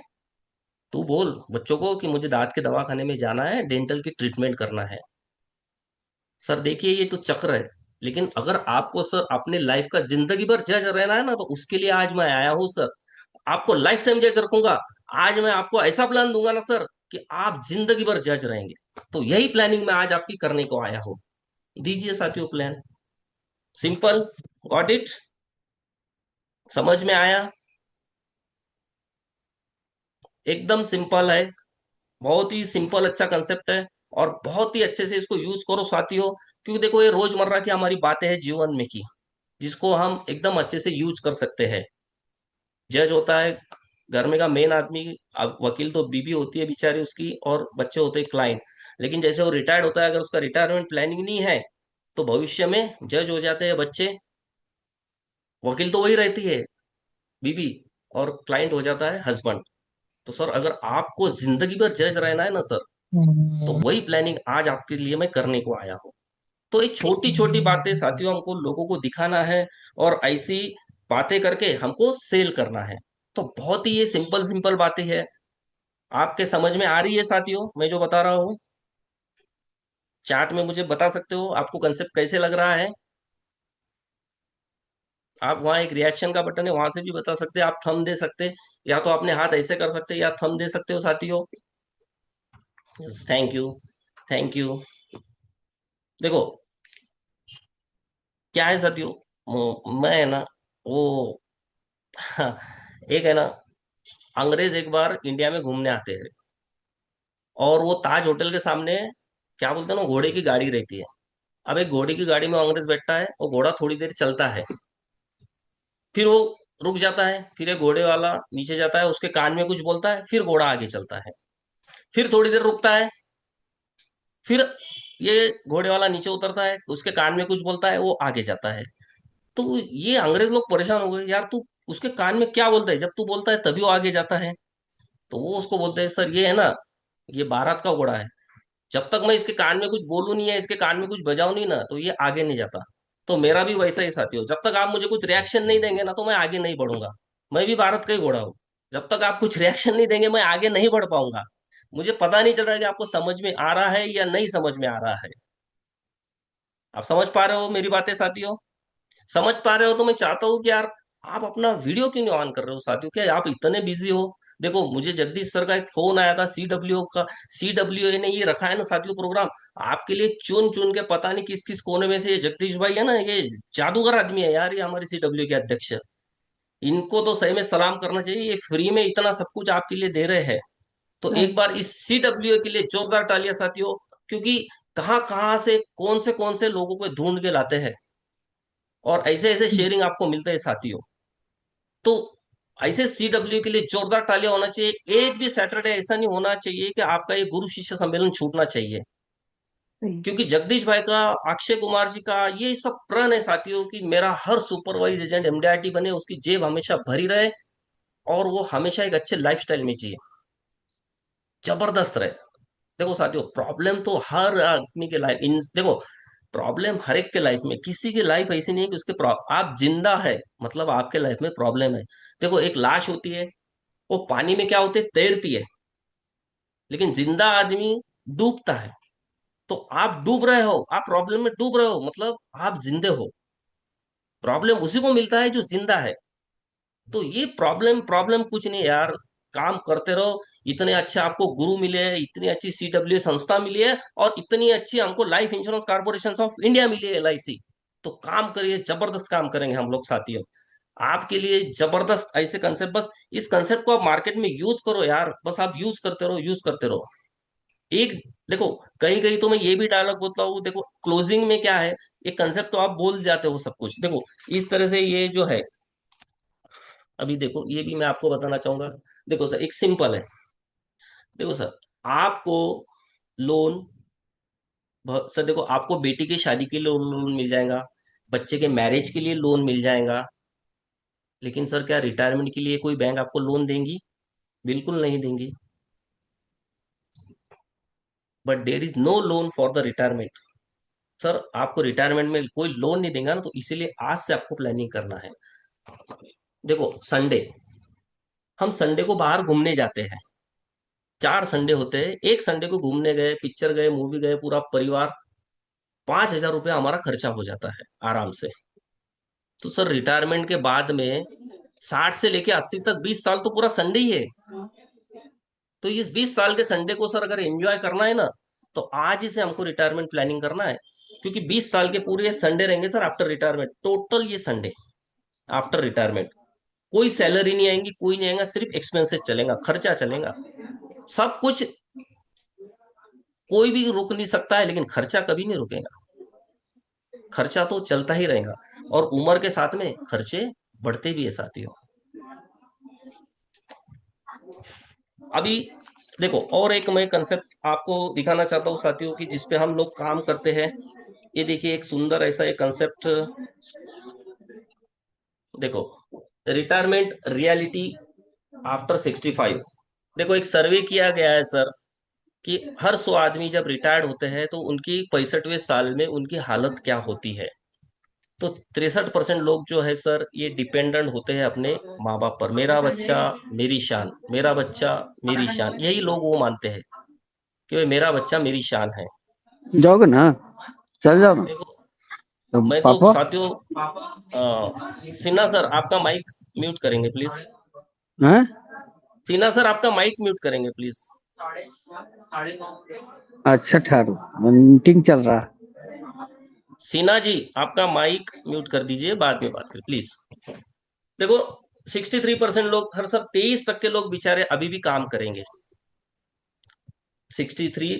तू बोल बच्चों को कि मुझे दांत के दवाखाने में जाना है, डेंटल की ट्रीटमेंट करना है। सर देखिए ये तो चक्र है। लेकिन अगर आपको सर अपने लाइफ का जिंदगी भर जज रहना है ना, तो उसके लिए आज मैं आया हूँ सर। आपको लाइफ टाइम जज रखूंगा। आज मैं आपको ऐसा प्लान दूंगा ना सर, कि आप जिंदगी भर जज रहेंगे। तो यही प्लानिंग मैं आज आपकी करने को आया हूँ। दीजिए साथियों प्लान। सिंपल। Got it? समझ में आया? एकदम सिंपल है। बहुत ही सिंपल अच्छा कंसेप्ट है। और बहुत ही अच्छे से इसको यूज करो साथियों। क्योंकि देखो ये रोजमर्रा की हमारी बातें हैं जीवन में की, जिसको हम एकदम अच्छे से यूज कर सकते हैं। जज होता है घर में का मेन आदमी। अब वकील तो बीबी होती है बेचारी उसकी, और बच्चे होते हैं क्लाइंट। लेकिन जैसे वो रिटायर्ड होता है, अगर उसका रिटायरमेंट प्लानिंग नहीं है, तो भविष्य में जज हो जाते हैं बच्चे। वकील तो वही रहती है बीबी, और क्लाइंट हो जाता है हस्बैंड। तो सर अगर आपको जिंदगी भर जज रहना है ना सर, तो वही प्लानिंग आज आपके लिए मैं करने को आया हूँ। तो ये छोटी छोटी बातें साथियों हमको लोगों को दिखाना है, और ऐसी बातें करके हमको सेल करना है। तो बहुत ही ये सिंपल सिंपल बातें हैं। आपके समझ में आ रही है साथियों मैं जो बता रहा हूँ? चैट में मुझे बता सकते हो आपको कंसेप्ट कैसे लग रहा है। आप वहाँ एक रिएक्शन का बटन है, वहां से भी बता सकते हैं, आप थंब दे सकते हैं, या तो अपने हाथ ऐसे कर सकते हैं, या थंब दे सकते हो साथियों। Thank you. Thank you. देखो क्या है साथियों, मैं है ना वो एक है ना, अंग्रेज एक बार इंडिया में घूमने आते हैं, और वो ताज होटल के सामने क्या बोलते हैं ना, घोड़े की गाड़ी रहती है। अब एक घोड़े की गाड़ी में अंग्रेज बैठता है, वो घोड़ा थोड़ी देर चलता है, फिर वो रुक जाता है, फिर एक घोड़े वाला नीचे जाता है, उसके कान में कुछ बोलता है, फिर घोड़ा आगे चलता है। फिर थोड़ी देर रुकता है, फिर ये घोड़े वाला नीचे उतरता है, उसके कान में कुछ बोलता है, वो आगे जाता है। तो ये अंग्रेज लोग परेशान हो गए, यार तू उसके कान में क्या बोलता है, जब तू बोलता है तभी वो आगे जाता है। तो वो उसको बोलते हैं, सर ये है ना, ये भारत का घोड़ा है, जब तक मैं इसके कान में कुछ बोलूं नहीं है, इसके कान में कुछ बजाऊं नहीं ना, तो ये आगे नहीं जाता। तो मेरा भी वैसा ही साथी हो, जब तक आप मुझे कुछ रिएक्शन नहीं देंगे ना, तो मैं आगे नहीं बढ़ूंगा। मैं भी भारत का ही घोड़ा हूँ। जब तक आप कुछ रिएक्शन नहीं देंगे, मैं आगे नहीं बढ़ पाऊंगा। मुझे पता नहीं चल रहा है कि आपको समझ में आ रहा है या नहीं समझ में आ रहा है। आप समझ पा रहे हो मेरी बातें साथियों? समझ पा रहे हो तो मैं चाहता हूँ कि यार आप अपना वीडियो क्यों नहीं ऑन कर रहे हो साथियों? क्या आप इतने बिजी हो? देखो मुझे जगदीश सर का एक फोन आया था, सीडब्ल्यू का। सीडब्ल्यू ने ये रखा है ना साथियों प्रोग्राम, आपके लिए चुन चुन के, पता नहीं किस किस कोने में से ये जगदीश भाई है ना, ये जादूगर आदमी है यार, ये हमारे सीडब्ल्यू के अध्यक्ष। इनको तो सही में सलाम करना चाहिए, ये फ्री में इतना सब कुछ आपके लिए दे रहे हैं। तो एक बार इस सीडब्ल्यू के लिए जोरदार तालियां साथियों। क्योंकि कहाँ कहाँ से कौन से लोगों को ढूंढ के लाते हैं, और ऐसे ऐसे शेयरिंग आपको मिलते हैं साथियों। तो ऐसे सीडब्ल्यू के लिए जोरदार तालियां होना चाहिए। एक भी सैटरडे ऐसा नहीं होना चाहिए कि आपका ये गुरु शिष्य सम्मेलन छूटना चाहिए, क्योंकि जगदीश भाई का, अक्षय कुमार जी का ये सब प्रण है साथियों कि मेरा हर सुपरवाइज एजेंट एमडीआरटी बने, उसकी जेब हमेशा भरी रहे और वो हमेशा एक अच्छे लाइफस्टाइल में जिए, जबरदस्त रहे। देखो साथियों, प्रॉब्लम तो हर आदमी के लाइफ इन देखो, प्रॉब्लम हर एक के लाइफ में, किसी की लाइफ ऐसी नहीं है कि आप जिंदा है मतलब आपके लाइफ में प्रॉब्लम है। देखो, एक लाश होती है, वो पानी में क्या होती है, तैरती है, लेकिन जिंदा आदमी डूबता है। तो आप डूब रहे हो, आप प्रॉब्लम में डूब रहे हो, मतलब आप जिंदे हो। प्रॉब्लम उसी को मिलता है जो जिंदा है। तो ये प्रॉब्लम प्रॉब्लम कुछ नहीं यार, काम करते रहो। इतने अच्छे आपको गुरु मिले हैं, इतनी अच्छी सीडब्ल्यू संस्था मिली है, और इतनी अच्छी हमको life insurance corporation of India मिली है, एलआईसी। तो काम करिए, जबरदस्त काम करेंगे हम लोग साथियों, आपके लिए जबरदस्त ऐसे कंसेप्ट। बस इस कंसेप्ट को आप मार्केट में यूज करो यार, बस आप यूज करते रहो, यूज करते रहो। एक देखो, कहीं कहीं तो मैं ये भी डायलॉग बोलता हूँ, देखो क्लोजिंग में क्या है, एक कंसेप्ट तो आप बोल जाते हो सब कुछ। देखो, इस तरह से ये जो है, अभी देखो ये भी मैं आपको बताना चाहूंगा। देखो सर, एक सिंपल है। देखो सर, आपको लोन, सर देखो, आपको बेटी की शादी के लिए लोन लोन मिल जाएगा, बच्चे के मैरिज के लिए लोन मिल जाएगा। लेकिन सर, क्या रिटायरमेंट के लिए कोई बैंक आपको लोन देंगी? बिल्कुल नहीं देंगी। But there is no loan for the retirement. Sir, आपको रिटायरमेंट में कोई लोन नहीं देगा ना, तो इसीलिए आज से आपको प्लानिंग करना है। देखो, संडे, हम संडे को बाहर घूमने जाते हैं। 4 संडे होते हैं, एक संडे को घूमने गए, पिक्चर गए, मूवी गए, पूरा परिवार, 5,000 रुपया हमारा खर्चा हो जाता है आराम से। तो सर, रिटायरमेंट के बाद में 60 से लेके 80 तक 20 साल तो पूरा संडे ही है। तो इस 20 साल के संडे को सर अगर एंजॉय करना है ना, तो आज ही से हमको रिटायरमेंट प्लानिंग करना है। क्योंकि 20 साल के पूरे संडे रहेंगे सर आफ्टर रिटायरमेंट, टोटल ये संडे आफ्टर रिटायरमेंट। कोई सैलरी नहीं आएंगी, कोई नहीं आएगा, सिर्फ एक्सपेंसेस चलेगा, खर्चा चलेगा, सब कुछ। कोई भी रुक नहीं सकता है, लेकिन खर्चा कभी नहीं रुकेगा। खर्चा तो चलता ही रहेगा, और उम्र के साथ में खर्चे बढ़ते भी है साथियों। अभी देखो, और एक मैं कंसेप्ट आपको दिखाना चाहता हूँ साथियों की, जिसपे हम लोग काम करते हैं। ये देखिए, एक सुंदर ऐसा एक कंसेप्ट। देखो, रिटायरमेंट रियलिटी आफ्टर 65। देखो, एक सर्वे किया गया है सर, कि हर 100 आदमी जब रिटायर्ड होते हैं तो उनकी 65वें साल में उनकी हालत क्या होती है। तो 63% लोग जो है सर, ये डिपेंडेंट होते हैं अपने माँ बाप पर। मेरा बच्चा मेरी शान, मेरा बच्चा मेरी शान, यही लोग वो मानते हैं कि भाई मेरा बच्चा मेरी शान है। जाओगे ना, चल जाओ ना। देखो, तो मैं तो पापा। साथियों, सिन्हा सर आपका माइक म्यूट करेंगे प्लीज। हैं? सिन्हा सर आपका माइक म्यूट करेंगे प्लीज। अच्छा ठारू, मीटिंग चल रहा है। सिन्हा जी, आपका माइक म्यूट कर दीजिए, बाद में बात करें प्लीज। देखो, 63% लोग, हर सर 23% लोग बेचारे अभी भी काम करेंगे, 63।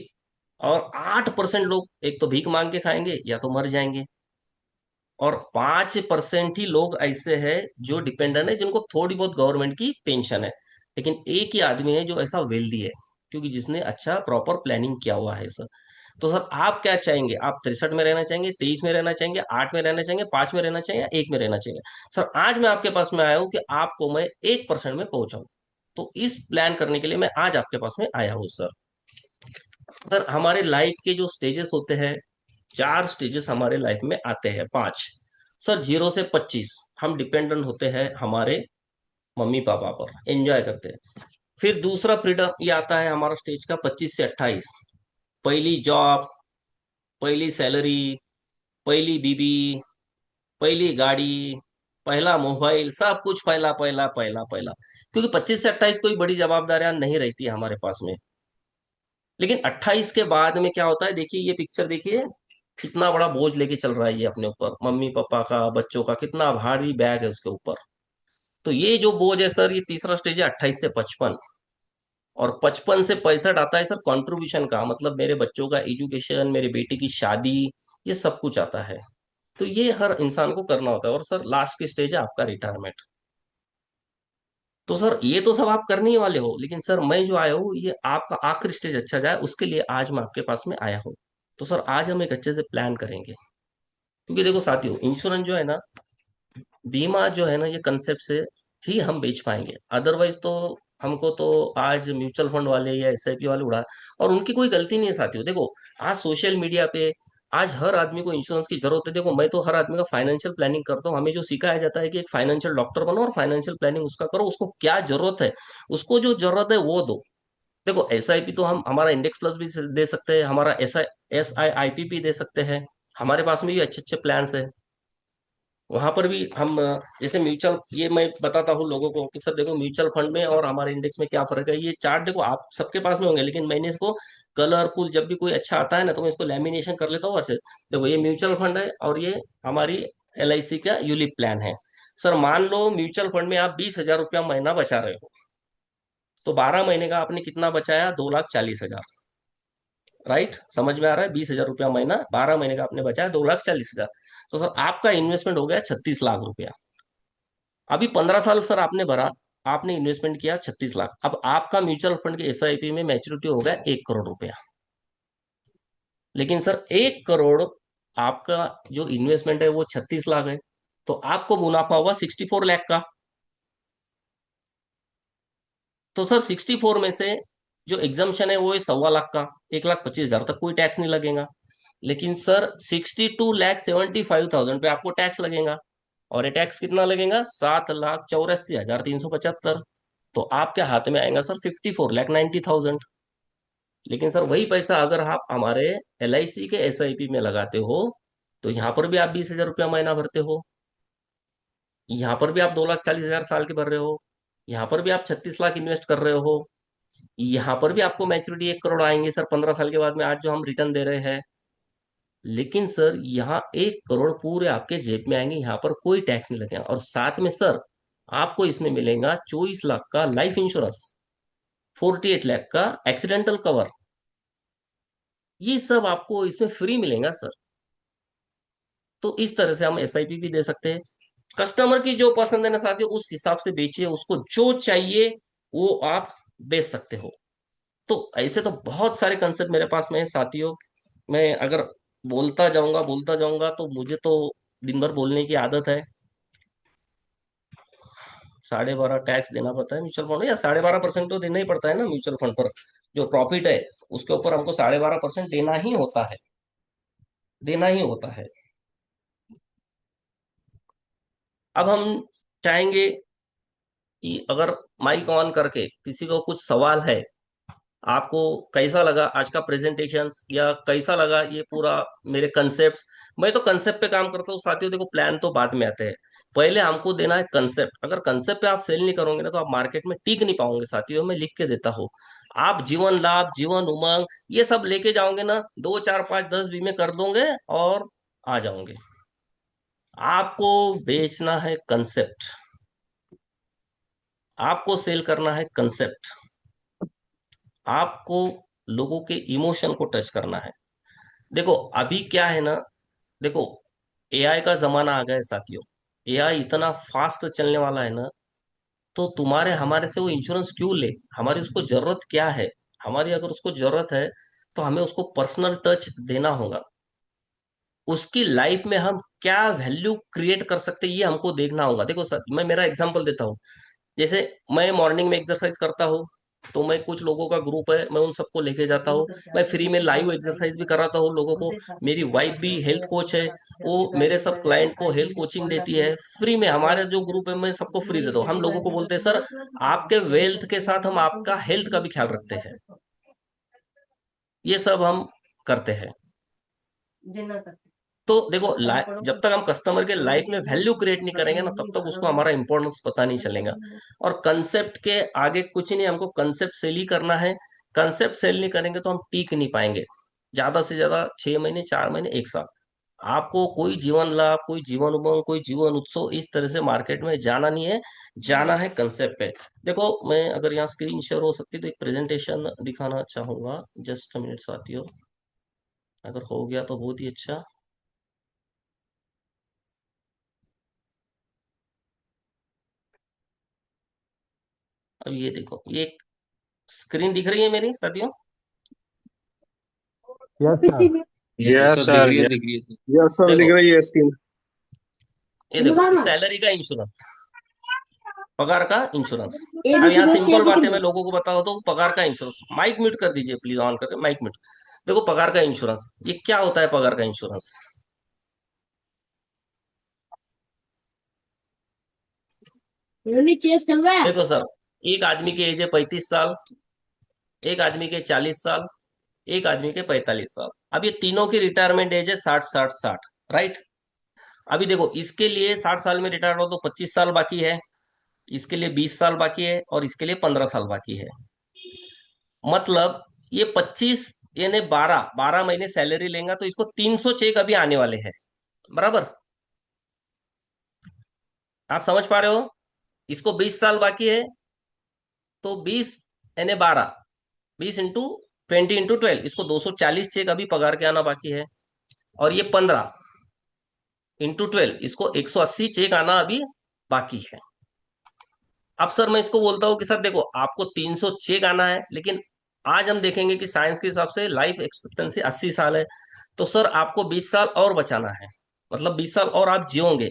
और 8% लोग एक तो भीख मांग के खाएंगे या तो मर जाएंगे। और 5% ही लोग ऐसे हैं जो डिपेंडेंट है, जिनको थोड़ी बहुत गवर्नमेंट की पेंशन है। लेकिन एक ही आदमी है जो ऐसा वेल्दी है, क्योंकि जिसने अच्छा प्रॉपर प्लानिंग किया हुआ है सर। तो सर, आप क्या चाहेंगे? आप 63 में रहना चाहेंगे, 23 में रहना चाहेंगे, 8 में रहना चाहेंगे, 5 में रहना चाहेंगे, या 1 में रहना चाहेंगे? सर, आज मैं आपके पास में आया हूँ कि आपको मैं 1% में पहुंचाऊं। तो इस प्लान करने के लिए मैं आज आपके पास में आया हूँ सर। सर, हमारे लाइफ के जो स्टेजेस होते हैं, 4 स्टेजेस हमारे लाइफ में आते हैं, 5। सर, 0 से 25 हम डिपेंडेंट होते हैं हमारे मम्मी पापा पर, एंजॉय करते हैं। फिर दूसरा फ्रीडम ये आता है हमारा स्टेज का, 25 से 28। पहली जॉब, पहली सैलरी, पहली बीबी, पहली गाड़ी, पहला मोबाइल, सब कुछ पहला पहला पहला पहला। क्योंकि 25 से 28 कोई बड़ी जवाबदारियां नहीं रहती है हमारे पास में। लेकिन 28 के बाद में क्या होता है, देखिए ये पिक्चर देखिए, कितना बड़ा बोझ लेके चल रहा है ये अपने ऊपर, मम्मी पापा का, बच्चों का, कितना भारी बैग है उसके ऊपर। तो ये जो बोझ है सर, ये तीसरा स्टेज है, 28 से 55। और 55 से 65 आता है सर कंट्रीब्यूशन का, मतलब मेरे बच्चों का एजुकेशन, मेरे बेटे की शादी, ये सब कुछ आता है। तो ये हर इंसान को करना होता है। और सर, लास्ट की स्टेज है आपका रिटायरमेंट। तो सर ये तो सब आप करने ही वाले हो, लेकिन सर मैं जो आया हूँ ये आपका आखिरी स्टेज अच्छा जाए उसके लिए आज मैं आपके पास में आया हूँ। तो सर आज हम एक अच्छे से प्लान करेंगे, क्योंकि देखो साथियों, इंश्योरेंस जो है ना, बीमा जो है ना, ये कंसेप्ट से ही हम बेच पाएंगे, अदरवाइज तो हमको तो आज म्यूचुअल फंड वाले या एसआईपी वाले उड़ा, और उनकी कोई गलती नहीं है साथियों। देखो आज सोशल मीडिया पे आज हर आदमी को इंश्योरेंस की जरूरत है। देखो मैं तो हर आदमी का फाइनेंशियल प्लानिंग करता हूँ, हमें जो सिखाया जाता है कि एक फाइनेंशियल डॉक्टर बनो और फाइनेंशियल प्लानिंग उसका करो, उसको क्या जरूरत है, उसको जो जरूरत है वो दो। देखो एसआईपी तो हम हमारा इंडेक्स प्लस भी दे सकते हैं, हमारा एस आई पी दे सकते हैं, हमारे पास में भी अच्छे अच्छे प्लान्स है। वहां पर भी हम जैसे म्यूचुअल, ये मैं बताता हूँ लोगों को कि सर देखो म्यूचुअल फंड में और हमारे इंडेक्स में क्या फर्क है। ये चार्ट देखो आप सबके पास में होंगे, लेकिन मैंने इसको कलरफुल, जब भी कोई अच्छा आता है ना तो मैं इसको लेमिनेशन कर लेता हूँ ऐसे। देखो ये म्यूचुअल फंड है और ये हमारी एल का यूलिप प्लान है। सर मान लो म्यूचुअल फंड में आप 20,000 रुपया महीना बचा रहे हो, तो 12 महीने का आपने कितना बचाया, 2,40,000। राइट, समझ में आ रहा है? 20,000 रुपया महीना, 12 महीने का आपने बचाया 2,40,000। तो सर आपका इन्वेस्टमेंट हो गया 36 लाख रुपया। अभी 15 साल सर आपने भरा, आपने इन्वेस्टमेंट किया 36 लाख। अब आपका म्यूचुअल फंड के एसआईपी में मैच्योरिटी हो गया 1 करोड़ रुपया। लेकिन सर 1 करोड़, आपका जो इन्वेस्टमेंट है वो 36 लाख है, तो आपको मुनाफा हुआ 64 लाख का। तो सर 64 में से जो एग्जाम्शन है वो है 1.25 लाख का, 1,25,000 तक कोई टैक्स नहीं लगेगा। लेकिन सर 62,75,000 पे आपको टैक्स लगेगा, और ये टैक्स कितना लगेगा, 7,84,375। तो आपके हाथ में आएगा सर 54,90,000। लेकिन सर वही पैसा अगर आप हमारे एल के एसआईपी में लगाते हो, तो यहाँ पर भी आप 20,000 रुपया महीना भरते हो, यहाँ पर भी आप 2,40,000 साल के भर रहे हो, यहाँ पर भी आप 36 लाख इन्वेस्ट कर रहे हो, यहाँ पर भी आपको मैच्योरिटी 1 करोड़ आएंगे सर 15 साल के बाद में, आज जो हम रिटर्न दे रहे हैं। लेकिन सर यहाँ 1 करोड़ पूरे आपके जेब में आएंगे, यहाँ पर कोई टैक्स नहीं लगेगा, और साथ में सर आपको इसमें मिलेगा 24 लाख का लाइफ इंश्योरेंस, 48 लाख का एक्सीडेंटल कवर, ये सब आपको इसमें फ्री मिलेगा सर। तो इस तरह से हम एसआईपी भी दे सकते हैं। कस्टमर की जो पसंद है ना साथियों, उस हिसाब से बेचिए, उसको जो चाहिए वो आप बेच सकते हो। तो ऐसे तो बहुत सारे कंसेप्ट मेरे पास में है साथियों। मैं अगर बोलता जाऊंगा तो मुझे तो दिन भर बोलने की आदत है। 12.5 टैक्स देना पड़ता है म्यूचुअल फंड, या 12.5% तो देना ही पड़ता है ना म्यूचुअल फंड पर। जो प्रॉफिट है उसके ऊपर हमको 12.5% देना ही होता है, देना ही होता है। अब हम चाहेंगे कि अगर माइक ऑन करके किसी को कुछ सवाल है, आपको कैसा लगा आज का प्रेजेंटेशन, या कैसा लगा ये पूरा मेरे कंसेप्ट। मैं तो कंसेप्ट पे काम करता हूँ साथियों, देखो प्लान तो बाद में आते हैं, पहले हमको देना है कंसेप्ट। अगर कंसेप्ट पे आप सेल नहीं करोगे ना तो आप मार्केट में टिक नहीं पाओगे साथियों, मैं लिख के देता हूँ। आप जीवन लाभ, जीवन उमंग, ये सब लेके जाओगे ना, 2 4 5 10 बीमे कर दोगे और आ जाओगे। आपको बेचना है कंसेप्ट, आपको सेल करना है कंसेप्ट, आपको लोगों के इमोशन को टच करना है। देखो अभी क्या है ना, देखो एआई का जमाना आ गया है साथियों, एआई इतना फास्ट चलने वाला है ना, तो तुम्हारे हमारे से वो इंश्योरेंस क्यों ले, हमारी उसको जरूरत क्या है। हमारी अगर उसको जरूरत है तो हमें उसको पर्सनल टच देना होगा, उसकी लाइफ में हम क्या वैल्यू क्रिएट कर सकते हैं ये हमको देखना होगा। देखो सर मैं मेरा एग्जांपल देता हूँ, जैसे मैं मॉर्निंग में एक्सरसाइज करता हूँ, तो मैं कुछ लोगों का ग्रुप है, मैं उन सबको लेके जाता हूँ, मैं फ्री में लाइव एक्सरसाइज भी कराता हूँ लोगों को। मेरी वाइफ भी हेल्थ कोच है, वो मेरे सब क्लाइंट को हेल्थ कोचिंग देती है फ्री में। हमारे जो ग्रुप है मैं सबको फ्री देता हूँ। हम लोगों को बोलते हैं सर आपके वेल्थ के साथ हम आपका हेल्थ का भी ख्याल रखते हैं, ये सब हम करते हैं। तो देखो जब तक हम कस्टमर के लाइफ में वैल्यू क्रिएट नहीं करेंगे ना, तब तक उसको हमारा इंपॉर्टेंस पता नहीं चलेगा। और कंसेप्ट के आगे कुछ नहीं, हमको कंसेप्ट सेल ही करना है। कंसेप्ट सेल नहीं करेंगे तो हम टीक नहीं पाएंगे, ज्यादा से ज्यादा 6 महीने, 4 महीने, 1 साल। आपको कोई जीवन लाभ, कोई जीवन उमंग, कोई जीवन उत्सव इस तरह से मार्केट में जाना नहीं है, जाना है कंसेप्ट पे। देखो मैं अगर यहाँ स्क्रीन शेयर हो सकती तो एक प्रेजेंटेशन दिखाना चाहूंगा, जस्ट मिनट साथियों, अगर हो गया तो बहुत ही अच्छा। अब ये देखो, ये स्क्रीन दिख रही है मेरी साथियों? Yes sir. यस सर, दिख रही है सर। यस सर, दिख देखो, रही है स्क्रीन। ये देखो, सैलरी का इंश्योरेंस, पगार का इंश्योरेंस। अब यहाँ सिंपल बात है, मैं लोगों को बताता हूँ तो पगार का इंश्योरेंस। माइक म्यूट कर दीजिए प्लीज, ऑन करके माइक म्यूट। देखो, पगार का इंश्योरेंस, ये क्या होता है पगार का इंश्योरेंस? देखो सर, एक आदमी की एज है 35 साल, एक आदमी के 40 साल, एक आदमी के 45 साल। अब ये तीनों की रिटायरमेंट एज है 60-60-60, राइट? अभी देखो, इसके लिए 60 साल में रिटायर हो तो 25 साल बाकी है, इसके लिए 20 साल बाकी है, और इसके लिए 15 साल बाकी है। मतलब ये 25 यानी 12 महीने सैलरी लेगा तो इसको 300 चेक अभी आने वाले हैं, बराबर? आप समझ पा रहे हो? इसको 20 साल बाकी है, तो 20 यानी 12, 20 इंटू 20 इंटू 12, इसको 240 चेक अभी पगार के आना बाकी है। और ये 15 इंटू 12, इसको 180 चेक आना अभी बाकी है। अब सर मैं इसको बोलता हूं कि सर देखो, आपको 300 चेक आना है, लेकिन आज हम देखेंगे कि साइंस के हिसाब से लाइफ एक्सपेक्टेंसी 80 साल है, तो सर आपको 20 साल और बचाना है, मतलब 20 साल और आप जियोगे।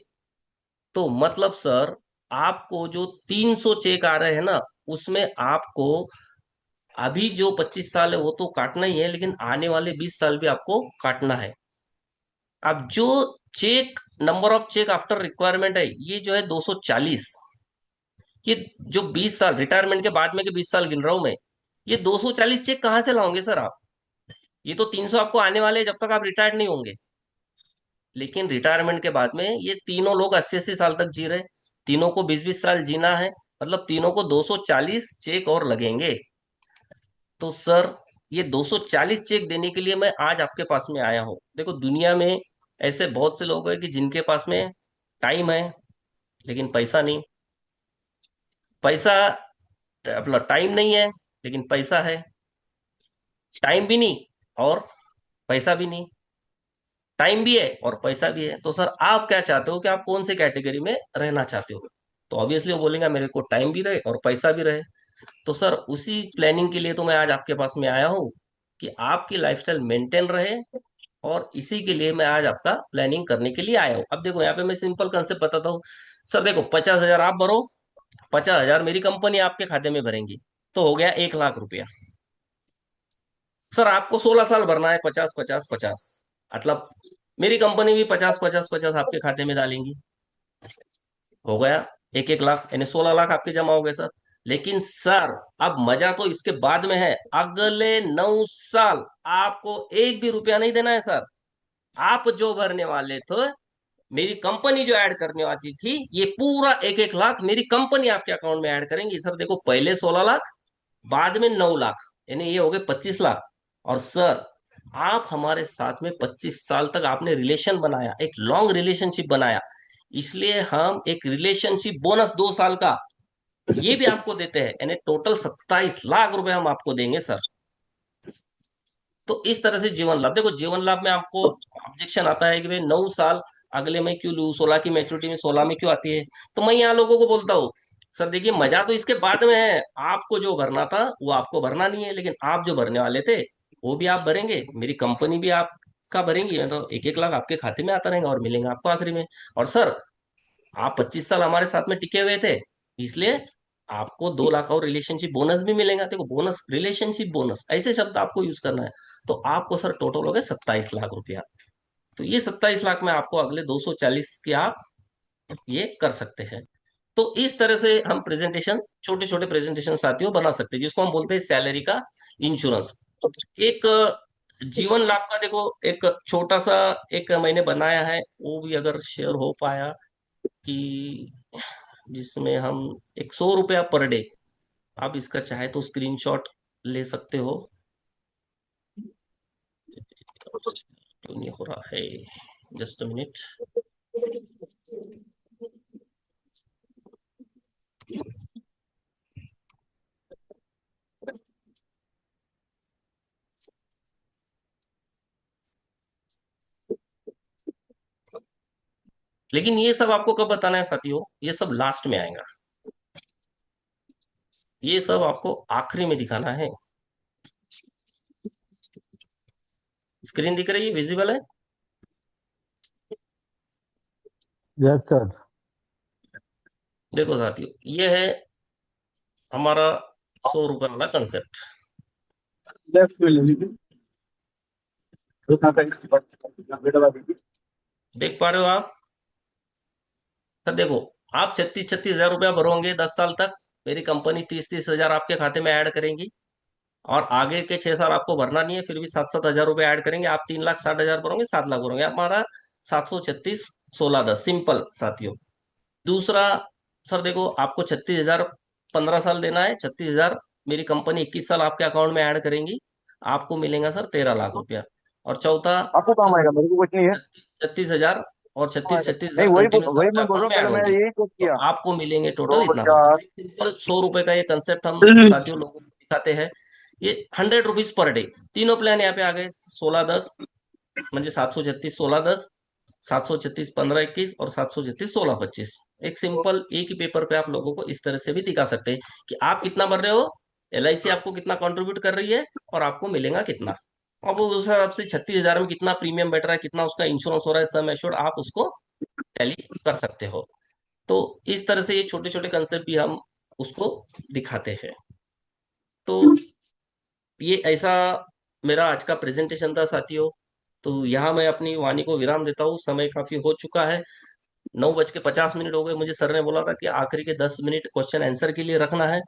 तो मतलब सर, आपको जो 300 चेक आ रहे हैं ना, उसमें आपको अभी जो 25 साल है वो तो काटना ही है, लेकिन आने वाले 20 साल भी आपको काटना है। अब जो cheque, number of cheque after requirement है, ये जो है 240। ये जो 20 साल रिटायरमेंट के बाद में के 20 साल गिन रहा हूं मैं, ये 240 चेक कहां से लाओगे सर आप? ये तो 300 आपको आने वाले हैं जब तक आप रिटायर्ड नहीं होंगे। लेकिन रिटायरमेंट के बाद में ये तीनों लोग 80-80 साल तक जी रहे, तीनों को 20-20 साल जीना है, मतलब तीनों को 240 चेक और लगेंगे। तो सर, ये 240 चेक देने के लिए मैं आज आपके पास में आया हूं। देखो, दुनिया में ऐसे बहुत से लोग हैं कि जिनके पास में टाइम है लेकिन पैसा नहीं, पैसा, मतलब टाइम नहीं है लेकिन पैसा है, टाइम भी नहीं और पैसा भी नहीं, टाइम भी है और पैसा भी है। तो सर आप क्या चाहते हो कि आप कौन से कैटेगरी में रहना चाहते हो? तो ऑब्वियसली वो बोलेंगे मेरे को टाइम भी रहे और पैसा भी रहे। तो सर उसी प्लानिंग के लिए तो मैं आज आपके पास में आया हूँ कि आपकी लाइफस्टाइल मेंटेन रहे, और इसी के लिए मैं आज आपका प्लानिंग करने के लिए आया हूँ। अब देखो, यहाँ पे मैं सिंपल कंसेप्ट बताता हूँ। सर देखो, 50,000 आप भरो, 50,000 मेरी कंपनी आपके खाते में भरेंगी, तो हो गया 1 लाख रुपया। सर आपको 16 साल भरना है, 50-50-50, मतलब मेरी कंपनी भी 50-50-50 आपके खाते में डालेंगी, हो गया 1-1 लाख, यानी 16 लाख आपके जमा हो गए सर। लेकिन सर, अब मजा तो इसके बाद में है, अगले 9 साल आपको एक भी रुपया नहीं देना है सर। आप जो भरने वाले थे, मेरी कंपनी जो ऐड करने वाली थी, ये पूरा 1-1 लाख मेरी कंपनी आपके अकाउंट में ऐड करेंगी सर। देखो, पहले 16 लाख, बाद में 9 लाख, यानी ये हो गए 25 लाख। और सर, आप हमारे साथ में 25 साल तक आपने रिलेशन बनाया, एक लॉन्ग रिलेशनशिप बनाया, इसलिए हम एक रिलेशनशिप बोनस 2 साल का ये भी आपको देते हैं, यानी टोटल 27 लाख रुपए हम आपको देंगे सर। तो इस तरह से जीवन लाभ, देखो जीवन लाभ में आपको ऑब्जेक्शन आता है कि भाई 9 साल अगले में क्यों लूं, 16 की मैच्योरिटी में 16 में क्यों आती है? तो मैं यहाँ लोगों को बोलता हूँ, सर देखिए, मजा तो इसके बाद में है। आपको जो भरना था वो आपको भरना नहीं है, लेकिन आप जो भरने वाले थे वो भी आप भरेंगे, मेरी कंपनी भी आपका भरेंगी, मतलब 1-1 लाख आपके खाते में आता रहेगा और मिलेंगे आपको आखिरी में। और सर, आप 25 साल हमारे साथ में टिके हुए थे, इसलिए आपको 2 लाख और रिलेशनशिप बोनस भी मिलेगा। देखो, बोनस, रिलेशनशिप बोनस, ऐसे शब्द आपको यूज करना है। तो आपको सर टोटल हो गए 27 लाख रुपया। तो ये 27 लाख में आपको अगले 240 के आप ये कर सकते हैं। तो इस तरह से हम प्रेजेंटेशन, छोटे छोटे प्रेजेंटेशन साथियों बना सकते हैं, जिसको हम बोलते हैं सैलरी का इंश्योरेंस। एक जीवन लाभ का देखो, एक छोटा सा एक मैंने बनाया है, वो भी अगर शेयर हो पाया, कि जिसमें हम एक 100 रुपया पर डे, आप इसका चाहे तो स्क्रीनशॉट ले सकते हो। तो नहीं हो रहा है, जस्ट अ मिनट। लेकिन ये सब आपको कब बताना है साथियों? ये सब लास्ट में आएगा। ये सब आपको आखिरी में दिखाना है। स्क्रीन दिख रही है, विजिबल है? Yes sir. देखो साथियों, ये है हमारा 100 रुपए वाला कंसेप्ट। लेफ्ट में ले लीजिए। देख पा रहे हो आप? तो देखो, आप 36,000 रुपया भरोगे 10 साल तक, मेरी कंपनी 30,000 आपके खाते में ऐड करेंगी, और आगे के 6 साल आपको भरना नहीं है, फिर भी 7,000 रुपये ऐड करेंगे। आप 3,60,000 भरोगे, 7 लाख भरोगे, हमारा 736, 16, 10, सिंपल साथियों। दूसरा, सर देखो आपको 36,000 15 साल देना है, 36,000 मेरी कंपनी 21 साल आपके अकाउंट में ऐड करेंगी, आपको मिलेगा सर 13 लाख रुपया। और चौथा, आपको काम सर आएगा, मेरे को कुछ नहीं है। 36,000 और छत्तीस छत्तीस नहीं, हजार वही कंटिन्यूस वही आपके मैं बोल रहा अकाउंट हूँ, में पहले ऐड मैं होंगी, यही चेक तो किया। आपको मिलेंगे टोटल दो इतना पैसा। चार। तो सिंपल 100 रुपए का ये कंसेप्ट हम साथियों लोगों को दिखाते हैं। ये 100 रुपीज पर डे। तीनों प्लान यहाँ पे आ गए, 16, 10, म्हणजे 736, 16, 10, 736, 15, 21 और 736, 16, 25। एक सिंपल एक ही पेपर पे आप लोगों को इस तरह से भी दिखा सकते हैं कि आप कितना भर रहे हो, LIC आपको कितना कंट्रीब्यूट कर रही है, और आपको मिलेगा कितना। अब वो उस हिसाब से 36,000 में कितना प्रीमियम बैठ रहा है, कितना उसका इंश्योरेंस हो रहा है, सम एश्योर्ड आप उसको टैली कर सकते हो। तो इस तरह से ये छोटे छोटे कंसेप्ट भी हम उसको दिखाते हैं। तो ये ऐसा मेरा आज का प्रेजेंटेशन था साथियों। तो यहाँ मैं अपनी वाणी को विराम देता हूँ, समय काफी हो चुका है, 9:50 हो गए। मुझे सर ने बोला था कि आखिरी के 10 मिनट क्वेश्चन आंसर के लिए रखना है।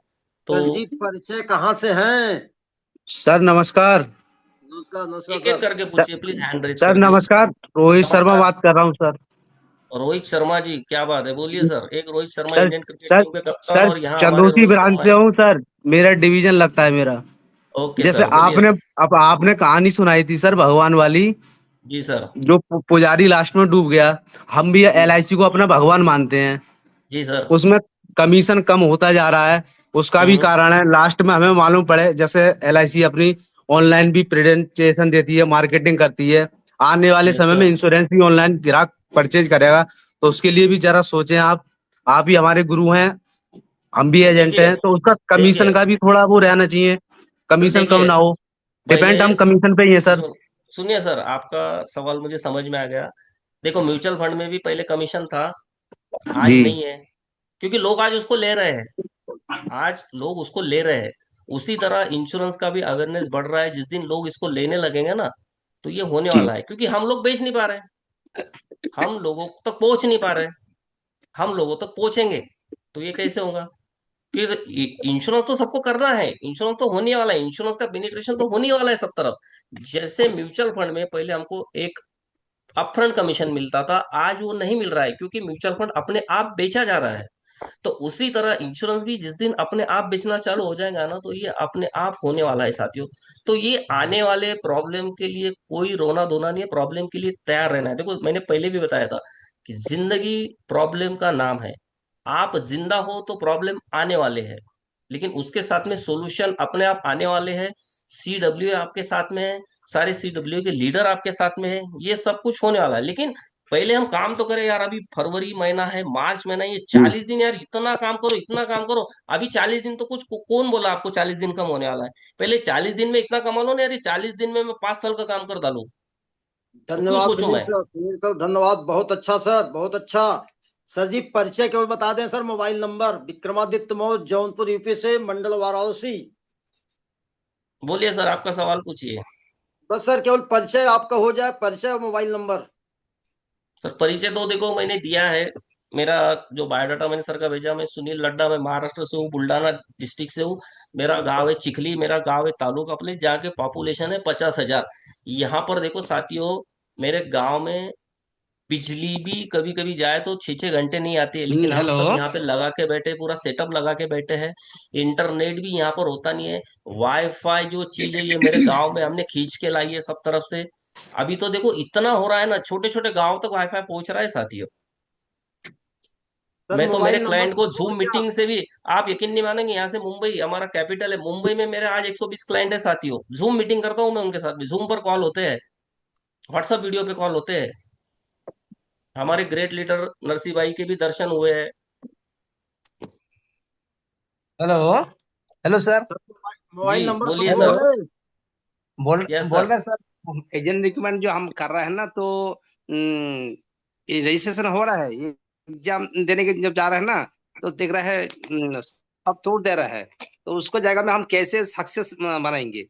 तो सर जी, परिचय कहाँ से हैं? सर नमस्कार। नमस्कार नमस्कार एक एक सर। करके पूछिए प्लीज, हैंड रेज सर करके। नमस्कार, रोहित शर्मा नमस्कार। बात कर रहा हूँ सर। रोहित शर्मा जी, क्या बात है, बोलिए सर। एक Rohit Sharma sir Indian cricket sir team के कप्तान, सर और यहाँ हमारे चंदौती रोहित ब्रांच शर्मा से है। हूँ सर, मेरा डिवीजन लगता है मेरा। ओके जैसे सर, बोलिए आपने सर। अब आपने कहानी सुनाई थी सर, भगवान वाली, जी सर। जो पुजारी लास्ट में डूब गया। हम भी जी LIC को अपना भगवान मानते हैं। जी सर। उसमें कमीशन कम होता जा रहा है, उसका भी हम्म। कारण है। लास्ट में हमें मालूम पड़े, जैसे LIC अपनी ऑनलाइन भी प्रेजेंटेशन देती है, मार्केटिंग करती है। आने वाले यस समय में सर। इंश्योरेंस भी ऑनलाइन ग्राहक परचेज करेगा, तो उसके लिए भी जरा सोचें आप। आप ही हमारे गुरु हैं, हम भी एजेंट देखिए हैं, तो उसका कमीशन देखिए का भी थोड़ा वो रहना चाहिए, सर, कमीशन कम देखिए ना हो। पहले डिपेंड हम कमीशन पे ही है सर। सुन सुनिए सर, आपका सवाल मुझे समझ में आ गया। देखो, म्यूचुअल फंड में भी पहले कमीशन था, आज जी नहीं है, क्योंकि लोग आज उसको ले रहे हैं। आज लोग उसको ले रहे हैं। उसी तरह इंश्योरेंस का भी अवेयरनेस बढ़ रहा है। जिस दिन लोग इसको लेने लगेंगे ना, तो ये होने जी वाला है, क्योंकि हम लोग बेच नहीं पा रहे, हम लोगों तक पहुंच नहीं पा रहे, हम लोगों तक पहुंचेंगे तो ये कैसे होगा? कि इंश्योरेंस तो सबको करना है, इंश्योरेंस तो होने वाला है, इंश्योरेंस का पेनिट्रेशन तो होने वाला है सब तरफ। जैसे म्यूचुअल फंड में पहले हमको एक अपफ्रंट कमीशन मिलता था, आज वो नहीं मिल रहा है, क्योंकि म्यूचुअल फंड अपने आप बेचा जा रहा है। तो उसी तरह इंश्योरेंस भी जिस दिन अपने आप बेचना चालू हो जाएगा ना, तो ये अपने आप होने वाला है साथियों। तो ये आने वाले प्रॉब्लम के लिए कोई रोना धोना नहीं है, प्रॉब्लम के लिए तैयार रहना है। देखो, मैंने पहले भी बताया था कि जिंदगी प्रॉब्लम का नाम है। आप जिंदा हो तो प्रॉब्लम आने वाले हैं, लेकिन उसके साथ में सॉल्यूशन अपने आप आने वाले हैं। CW आपके साथ में है, सारे CW के लीडर आपके साथ में है, ये सब कुछ होने वाला है। लेकिन पहले हम काम तो करें यार। अभी फरवरी महीना है, मार्च महीना, ये 40 दिन यार, इतना काम करो, इतना काम करो। अभी 40 दिन तो कुछ कौन बोला आपको 40 दिन कम होने वाला है? पहले 40 दिन में इतना कमा लो ना यार, ये 40 दिन में मैं 5 साल का काम कर डालू, तो क्यों धन्यवाद सोचूं मैं? सुनील सर, धन्यवाद। बहुत अच्छा सर, बहुत अच्छा। सर जी, परिचय केवल बता दें sir. Mobile number Vikramaditya Maurya, Jaunpur UP से, मंडल वाराणसी। बोलिए सर, आपका सवाल पूछिए। बस सर, केवल परिचय आपका हो जाए, परिचय और मोबाइल नंबर। सर परिचय तो देखो मैंने दिया है। मेरा जो बायोडाटा मैंने सर का भेजा, मैं सुनील लड्डा, मैं महाराष्ट्र से हूँ, बुल्डाना डिस्ट्रिक्ट से हूँ। मेरा गांव है चिखली, मेरा गांव है तालुका अपने, जहाँ के पॉपुलेशन है 50,000। यहाँ पर देखो साथियों, मेरे गांव में बिजली भी कभी कभी जाए तो 6-6 घंटे नहीं आती है, लेकिन हम हेलो। सब यहाँ पे लगा के बैठे, पूरा सेटअप लगा के बैठे हैं। इंटरनेट भी यहाँ पर होता नहीं है। वाईफाई जो चीज है, ये मेरे गांव में हमने खींच के लाई है सब तरफ से। अभी तो देखो इतना हो रहा है ना, छोटे छोटे गांव तक वाईफाई पहुंच रहा है साथियों। सर, मैं तो मेरे मोबाइल नंबर क्लाइंट को सर बोल जूम दिया। मीटिंग से भी, आप यकीन नहीं मानेंगे, यहाँ से मुंबई हमारा कैपिटल है, मुंबई में मेरे आज 120 क्लाइंट है साथियों। जूम मीटिंग करता हूँ मैं उनके साथ भी, जूम पर कॉल होते हैं, व्हाट्सएप वीडियो पे कॉल होते हैं। हमारे ग्रेट लीडर नरसिंह भाई के भी दर्शन हुए हैं। हेलो। Hello sir. मोबाइल जी नंबर सब बोलिए बोल सर। रहे। यस बोल सर। रहे सर, एजेंट रिकमेंड जो हम कर रहे हैं ना, तो ये रजिस्ट्रेशन हो रहा है, ये एग्जाम देने के जब जा रहे हैं ना, तो देख रहे हैं अब तोड़ दे रहा है, तो उसको जगह में हम कैसे सक्सेस बनाएंगे?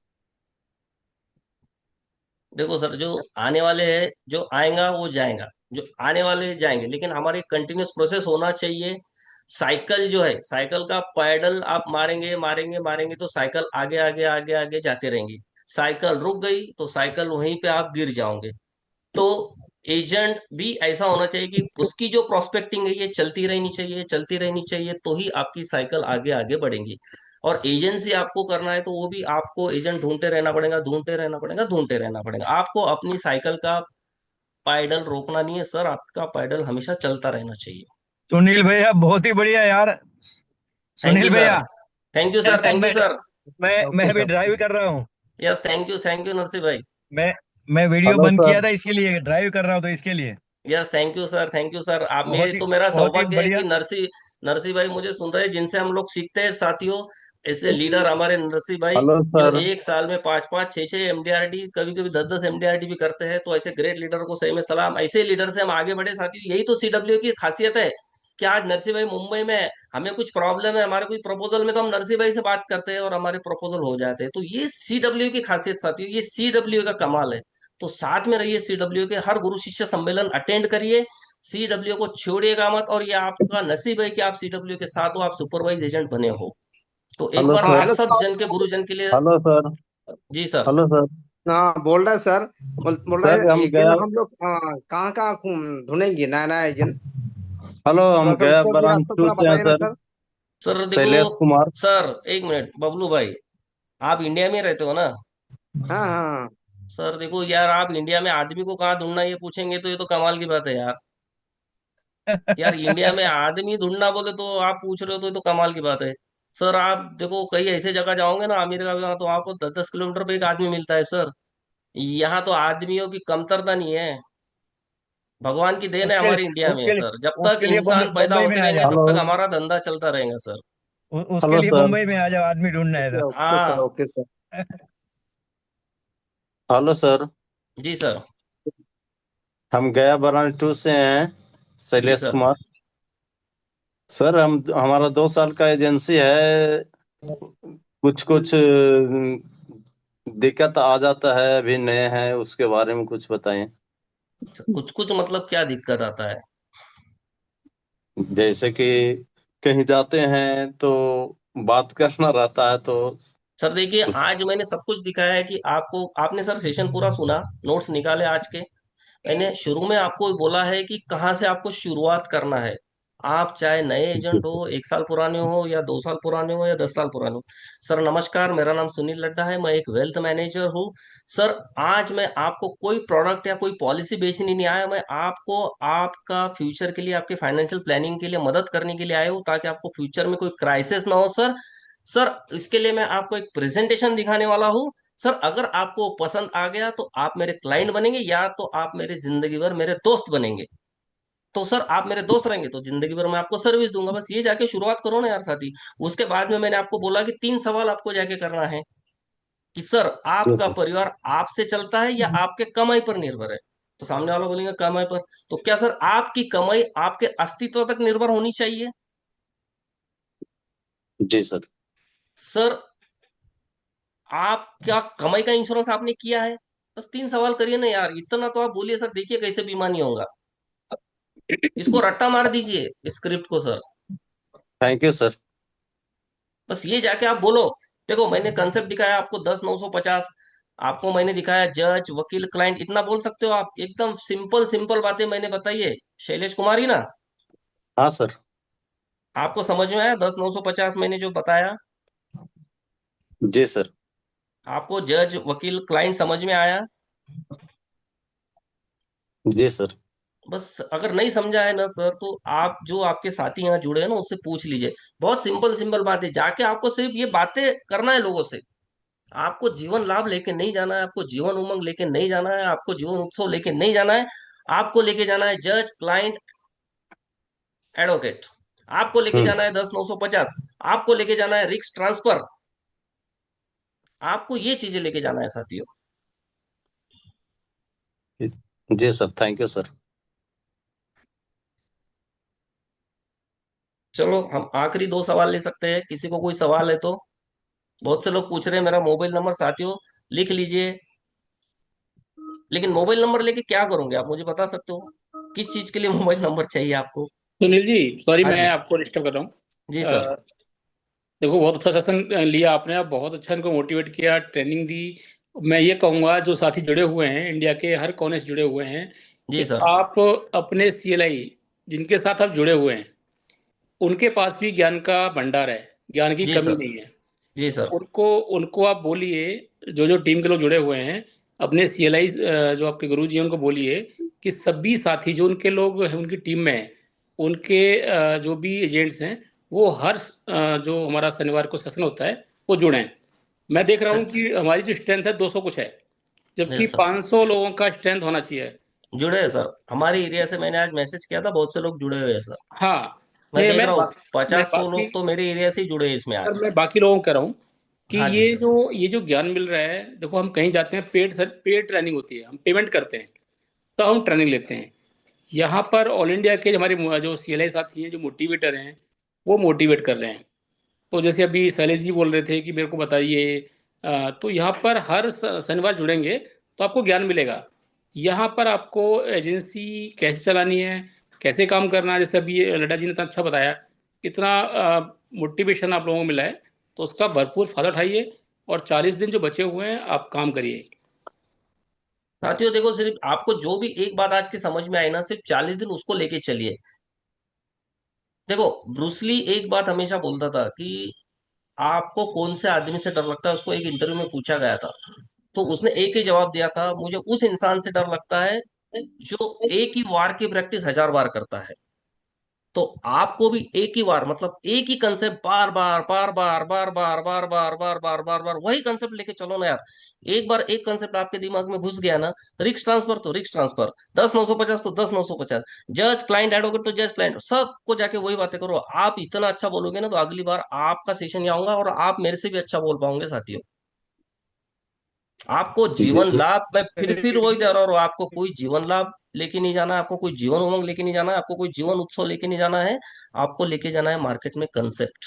देखो सर, जो आने वाले हैं, जो आएगा वो जाएगा, जो आने वाले जाएंगे, लेकिन हमारी कंटिन्यूस प्रोसेस होना चाहिए। साइकिल जो है, साइकिल का पैडल आप मारेंगे मारेंगे मारेंगे तो साइकिल आगे आगे आगे आगे जाते रहेंगी। साइकिल रुक गई तो साइकिल वहीं पे आप गिर जाओगे। तो एजेंट भी ऐसा होना चाहिए कि उसकी जो प्रोस्पेक्टिंग है ये चलती रहनी चाहिए, चलती रहनी चाहिए, तो ही आपकी साइकिल आगे आगे बढ़ेंगी। और एजेंसी आपको करना है तो वो भी आपको एजेंट ढूंढते रहना पड़ेगा, ढूंढते रहना पड़ेगा, ढूंढते रहना पड़ेगा। आपको अपनी साइकिल का पैडल रोकना नहीं है सर, आपका पैडल हमेशा चलता रहना चाहिए। सुनील भैया बहुत ही बढ़िया यार। Thank you Sunil sir. भैया, थैंक यू सर, मैं थैंक यू मैं सर। ओके मैं भी सर, ओके ड्राइव सर। कर रहा हूँ। यस, थैंक यू नरसिंह भाई। मैं मैं वीडियो हेलो बंद किया सर। था इसके लिए, ड्राइव कर रहा हूँ तो इसके लिए। Yes, thank you sir, thank you sir. आप, मैं बहुत ही तो, मेरा बहुत ही सौभाग्य है कि बढ़िया। नरसी नरसी भाई मुझे सुन रहे हैं, जिनसे हम लोग सीखते हैं साथियों। ऐसे लीडर हमारे नरसी भाई, हेलो जो सर। एक साल में 5-5 6-6 एमडीआरटी, कभी कभी 10-10 एमडीआरटी भी करते हैं। तो ऐसे ग्रेट लीडर को सही में सलाम। ऐसे लीडर से हम आगे बढ़े साथियों, यही तो सीडब्ल्यू की खासियत है। कि आज नरसी भाई मुंबई में है, हमें कुछ प्रॉब्लम है, हमारे कोई प्रपोजल में, तो हम नरसी भाई से बात करते हैं और हमारे प्रपोजल हो जाते हैं। तो ये सीडब्ल्यू की खासियत साथियों, ये सीडब्ल्यू का कमाल है। तो साथ में रहिए, सीडब्ल्यू के हर गुरु शिष्य सम्मेलन अटेंड करिए, सीडब्ल्यू को छोड़िएगा मत। और ये आपका नसीब है कि आप सीडब्ल्यू के साथ हो, आप सुपरवाइज एजेंट बने हो। तो एक हेलो बार हाँ सर। आप हेलो सब सर। जन के गुरुजन के लिए। Hello sir. जी सर। Hello sir. हाँ बोल रहे हैं सर। बोल रहे सर हैं हम एजेंट गया। हम लोग कहाँ कहाँ ढूंढेंगे नया नया एजेंट? हेलो, थोड़ा हम सा गया उसका भी रास्ता बरामचू थोड़ा से हैं बताइए ना सर। सर। सर देखो, शैलेश कुमार। सर एक मिनट बबलू भाई, आप इंडिया में रहते हो ना? हाँ हाँ। सर देखो यार, आप इंडिया में आदमी को कहाँ ढूंढना ये पूछेंगे तो ये तो कमाल की बात है यार। यार इंडिया में आदमी ढूंढना बोले तो आप पूछ रहे हो तो ये तो कमाल की बात है। सर आप देखो, कई ऐसे जगह जाओगे ना अमेरिका में, तो आपको 10-10 किलोमीटर पे एक आदमी मिलता है सर। यहाँ तो आदमियों की कमतरता नहीं है। भगवान की देन है उसके हमारी इंडिया में उसके लिए सर। जब तक उसके लिए इंसान पैदा बम्बई में होते आ रहेंगे जाओ। तब हेलो। तक हमारा धंधा चलता रहेगा सर। उसके हेलो लिए सर। मुंबई में आ जाओ, आदमी ढूंढना है ओके तो। ओके सर, हाँ। Okay sir. Hello sir. जी सर। हम गया बरामचू से हैं, जी शैलेश सर। कुमार। सर हम हमारा 2 साल का एजेंसी है। कुछ कुछ दिक्कत आ जाता है, अभी नए हैं, उसके बारे में कुछ बताएं। कुछ कुछ मतलब क्या दिक्कत आता है? जैसे कि कहीं जाते हैं तो बात करना रहता है, तो सर देखिए, आज मैंने सब कुछ दिखाया है कि आपको, आपने सर सेशन पूरा सुना, नोट्स निकाले आज के। मैंने शुरू में आपको बोला है कि कहाँ से आपको शुरुआत करना है। आप चाहे नए एजेंट हो, 1 साल पुराने हो, या 2 साल पुराने हो, या 10 साल पुराने हो। सर नमस्कार, मेरा नाम सुनील लड्डा है, मैं एक वेल्थ मैनेजर हूँ। सर आज मैं आपको कोई प्रोडक्ट या कोई पॉलिसी बेचने नहीं आया, मैं आपको आपका फ्यूचर के लिए, आपके फाइनेंशियल प्लानिंग के लिए मदद करने के लिए आया हूँ, ताकि आपको फ्यूचर में कोई क्राइसिस ना हो सर। सर इसके लिए मैं आपको एक प्रेजेंटेशन दिखाने वाला हूँ। सर अगर आपको पसंद आ गया तो आप मेरे क्लाइंट बनेंगे, या तो आप मेरे जिंदगी भर मेरे दोस्त बनेंगे। तो सर आप मेरे दोस्त रहेंगे तो जिंदगी भर मैं आपको सर्विस दूंगा। बस ये जाके शुरुआत करो ना यार साथी। उसके बाद में मैंने आपको बोला कि 3 सवाल आपको जाके करना है, कि सर आपका जैसे परिवार आपसे चलता है या आपके कमाई पर निर्भर है। तो सामने वाला बोलेंगे कमाई पर। तो क्या सर आपकी कमाई आपके अस्तित्व तक निर्भर होनी चाहिए? जी सर। सर आप क्या कमाई का इंश्योरेंस आपने किया है? बस 3 सवाल करिए ना यार, इतना तो आप बोलिए सर, देखिए कैसे बीमा नहीं होगा। इसको रट्टा मार दीजिए स्क्रिप्ट को सर। Thank you sir. बस ये जाके आप बोलो। देखो मैंने कंसेप्ट दिखाया आपको 10-950। आपको मैंने दिखाया जज वकील क्लाइंट, इतना बोल सकते हो आप। एकदम सिंपल सिंपल बातें मैंने बताई है। शैलेश कुमार ही ना? हाँ सर। आपको समझ में आया 10-950 मैंने जो बताया? जी सर। आपको जज वकील क्लाइंट समझ में आया? जी सर। बस अगर नहीं समझा है ना सर, तो आप जो आपके साथी यहाँ जुड़े हैं ना, उससे पूछ लीजिए। बहुत सिंपल सिंपल बात है, जाके आपको सिर्फ ये बातें करना है लोगों से। आपको जीवन लाभ लेके नहीं जाना है, आपको जीवन उमंग लेके नहीं जाना है, आपको जीवन उत्सव लेके नहीं जाना है। आपको लेके जाना है जज क्लाइंट एडवोकेट। आपको लेके हम्म। जाना है 10-950। आपको लेके जाना है रिस्क ट्रांसफर। आपको ये चीजें लेके जाना है साथियों। जी सर, थैंक यू सर। चलो हम आखिरी 2 सवाल ले सकते हैं, किसी को कोई सवाल है तो। बहुत से लोग पूछ रहे हैं मेरा मोबाइल नंबर, साथियों लिख लीजिए। लेकिन मोबाइल नंबर लेके क्या करोगे आप, मुझे बता सकते हो? किस चीज के लिए मोबाइल नंबर चाहिए आपको? सुनील जी, सॉरी हाँ मैं जी। आपको डिस्टर्ब कर रहा हूँ। जी सर। देखो, बहुत अच्छा सेशन लिया आपने, आप बहुत अच्छा इनको मोटिवेट किया, ट्रेनिंग दी। मैं ये कहूंगा जो साथी जुड़े हुए हैं इंडिया के हर कोने से जुड़े हुए हैं, जी कि सर। आप अपने सीएलआई जिनके साथ आप जुड़े हुए हैं उनके पास भी ज्ञान का भंडार है, ज्ञान की जी कमी सर। नहीं है। जी सर। उनको उनको आप बोलिए, जो जो टीम के लोग जुड़े हुए हैं, अपने सीएलआई जो आपके गुरु जी हैं उनको बोलिए कि सभी साथी जो उनके लोग हैं उनकी टीम में हैं, उनके जो भी एजेंट्स हैं, वो हर जो हमारा शनिवार को सेशन होता है वो जुड़ें। मैं देख रहा हूँ अच्छा। कि हमारी जो स्ट्रेंथ है 200 कुछ है, जबकि यस सर। 500 लोगों का स्ट्रेंथ होना चाहिए। जुड़े हैं सर, हमारे एरिया से मैंने आज मैसेज किया था, बहुत से लोग जुड़े हुए हैं सर। हाँ। मैं नहीं, देख रहा हूँ मैं 50-100 बाकी लोग तो मेरे एरिया से ही जुड़े हैं इसमें सर आज। मैं बाकी लोगों को कह रहा हूँ कि हाँ जी सर। ये जो ज्ञान मिल रहा है, देखो हम कहीं जाते हैं, पेड ट्रेनिंग होती है, हम पेमेंट करते हैं तो हम ट्रेनिंग लेते हैं। यहाँ पर ऑल इंडिया के हमारे जो सीएलआई साथी हैं, जो मोटिवेटर हैं, वो मोटिवेट कर रहे हैं। तो जैसे अभी शैलेश जी बोल रहे थे कि मेरे को बताइए, तो यहाँ पर हर शनिवार जुड़ेंगे तो आपको ज्ञान मिलेगा। यहाँ पर आपको एजेंसी कैसे चलानी है, कैसे काम करना है, जैसे अभी ये लड्डा जी ने इतना अच्छा बताया, इतना मोटिवेशन आप लोगों को मिला है, तो उसका भरपूर फायदा उठाइए और 40 दिन जो बचे हुए हैं आप काम करिए। साथियों देखो, सिर्फ आपको जो भी एक बात आज की समझ में आई ना, सिर्फ 40 दिन उसको लेके चलिए। देखो, ब्रूसली एक बात हमेशा बोलता था कि आपको कौन से आदमी से डर लगता है, उसको एक इंटरव्यू में पूछा गया था, तो उसने एक ही जवाब दिया था, मुझे उस इंसान से डर लगता है जो एक ही वार की प्रैक्टिस 1000 बार करता है। तो आपको भी एक ही बार, मतलब एक ही कंसेप्ट बार बार बार बार बार बार बार बार बार बार बार बार वही कंसेप्ट लेके चलो ना यार। एक बार एक कंसेप्ट आपके दिमाग में घुस गया ना, रिक्स ट्रांसफर तो रिक्स ट्रांसफर, 10-950 तो 10-950, जज क्लाइंट एडवोकेट तो जज क्लाइंट, सबको जाके वही बातें करो। आप इतना अच्छा बोलोगे ना, तो अगली बार आपका सेशन यहाँ आऊंगा और आप मेरे से भी अच्छा बोल पाओगे साथियों। आपको जी जीवन लाभ, मैं फिर वही दे रहा हूँ, आपको कोई जीवन लाभ लेके नहीं जाना है, आपको कोई जीवन उमंग लेके नहीं जाना है, आपको कोई जीवन उत्सव लेके नहीं जाना है। आपको लेके जाना है मार्केट में कंसेप्ट।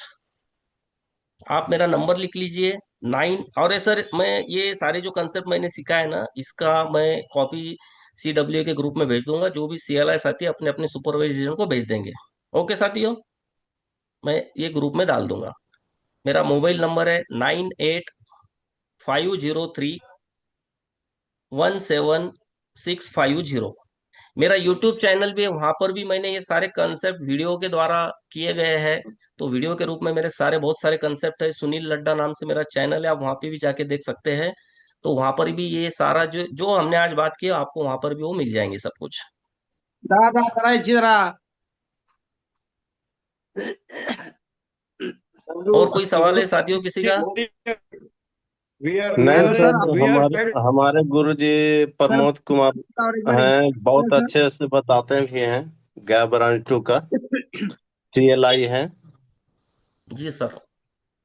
आप मेरा नंबर लिख लीजिए 9, और सर मैं ये सारे जो कंसेप्ट मैंने सीखा है ना, इसका मैं कॉपी CWA के ग्रुप में भेज दूंगा, जो भी CLI साथी अपने अपने सुपरवाइजर को भेज देंगे। ओके साथियों, मैं ये ग्रुप में डाल दूंगा। मेरा मोबाइल नंबर है 9850317650। मेरा यूट्यूब चैनल भी है, वहां पर भी मैंने ये सारे कंसेप्ट वीडियो के द्वारा किए गए हैं। तो वीडियो के रूप में मेरे सारे बहुत सारे कंसेप्ट है, सुनील लड्डा नाम से मेरा चैनल है, आप वहां पे भी जाके देख सकते हैं। तो वहां पर भी ये सारा जो जो हमने आज बात की, आपको वहां पर भी वो मिल जाएंगे सब कुछ। दादा जरा इधर आ। और कोई सवाल है साथियों किसी का? नहीं हेलो सर, सर, हमारे हमारे गुरुजी सर प्रमोद कुमार और एक बार हैं, बहुत सर। अच्छे से बताते भी हैं। गया ब्रांड 2 का TLI है। जी सर।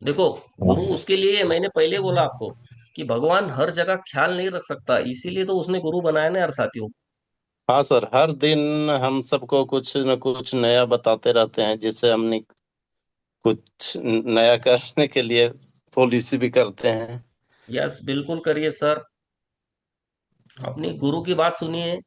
देखो, गुरु उसके लिए, मैंने पहले बोला आपको कि भगवान हर जगह ख्याल नहीं रख सकता, इसीलिए तो उसने गुरु बनाया ना यार साथियों। हाँ सर, हर दिन हम सबको कुछ न कुछ नया बताते रहते हैं, जिससे हमने कुछ नया करने के लिए पॉलिसी भी करते हैं। यस बिल्कुल करिए सर, अपनी गुरु की बात सुनिए।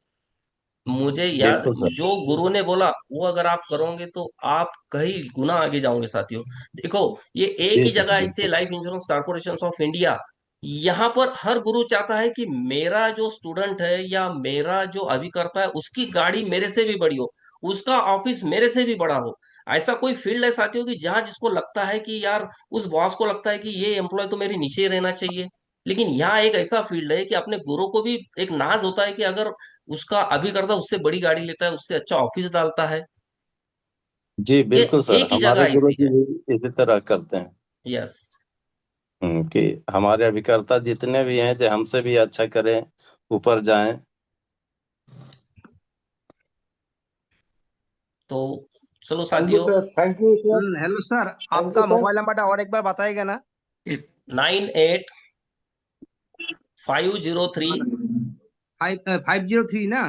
मुझे याद, बिल्कुल सर। जो गुरु ने बोला वो अगर आप करोगे तो आप कई गुना आगे जाओगे साथियों। देखो, ये एक जी ही सर, जगह ऐसे बिल्कुल। Life insurance corporation of India, यहाँ पर हर गुरु चाहता है कि मेरा जो स्टूडेंट है या मेरा जो अभिकर्ता है उसकी गाड़ी मेरे से भी बड़ी हो, उसका ऑफिस मेरे से भी बड़ा हो। ऐसा कोई फील्ड है साथियों कि जहां जिसको लगता है कि यार, उस बॉस को लगता है कि ये एम्प्लॉय तो मेरे नीचे ही रहना चाहिए। लेकिन यहाँ एक ऐसा फील्ड है कि अपने गुरु को भी एक नाज होता है कि अगर उसका अभिकर्ता उससे बड़ी गाड़ी लेता है, उससे अच्छा ऑफिस डालता है। जी ये बिल्कुल सर, एक ही जगह हमारे ऐसी गुरुजी है। भी इसी तरह करते हैं। यस। कि हमारे अभिकर्ता जितने भी हैं, जो हमसे भी अच्छा करें, ऊपर जाएं। तो चलो साथियों, हेलो सर, आपका मोबाइल नंबर और एक बार बताएगा ना? 98 503 503 ना।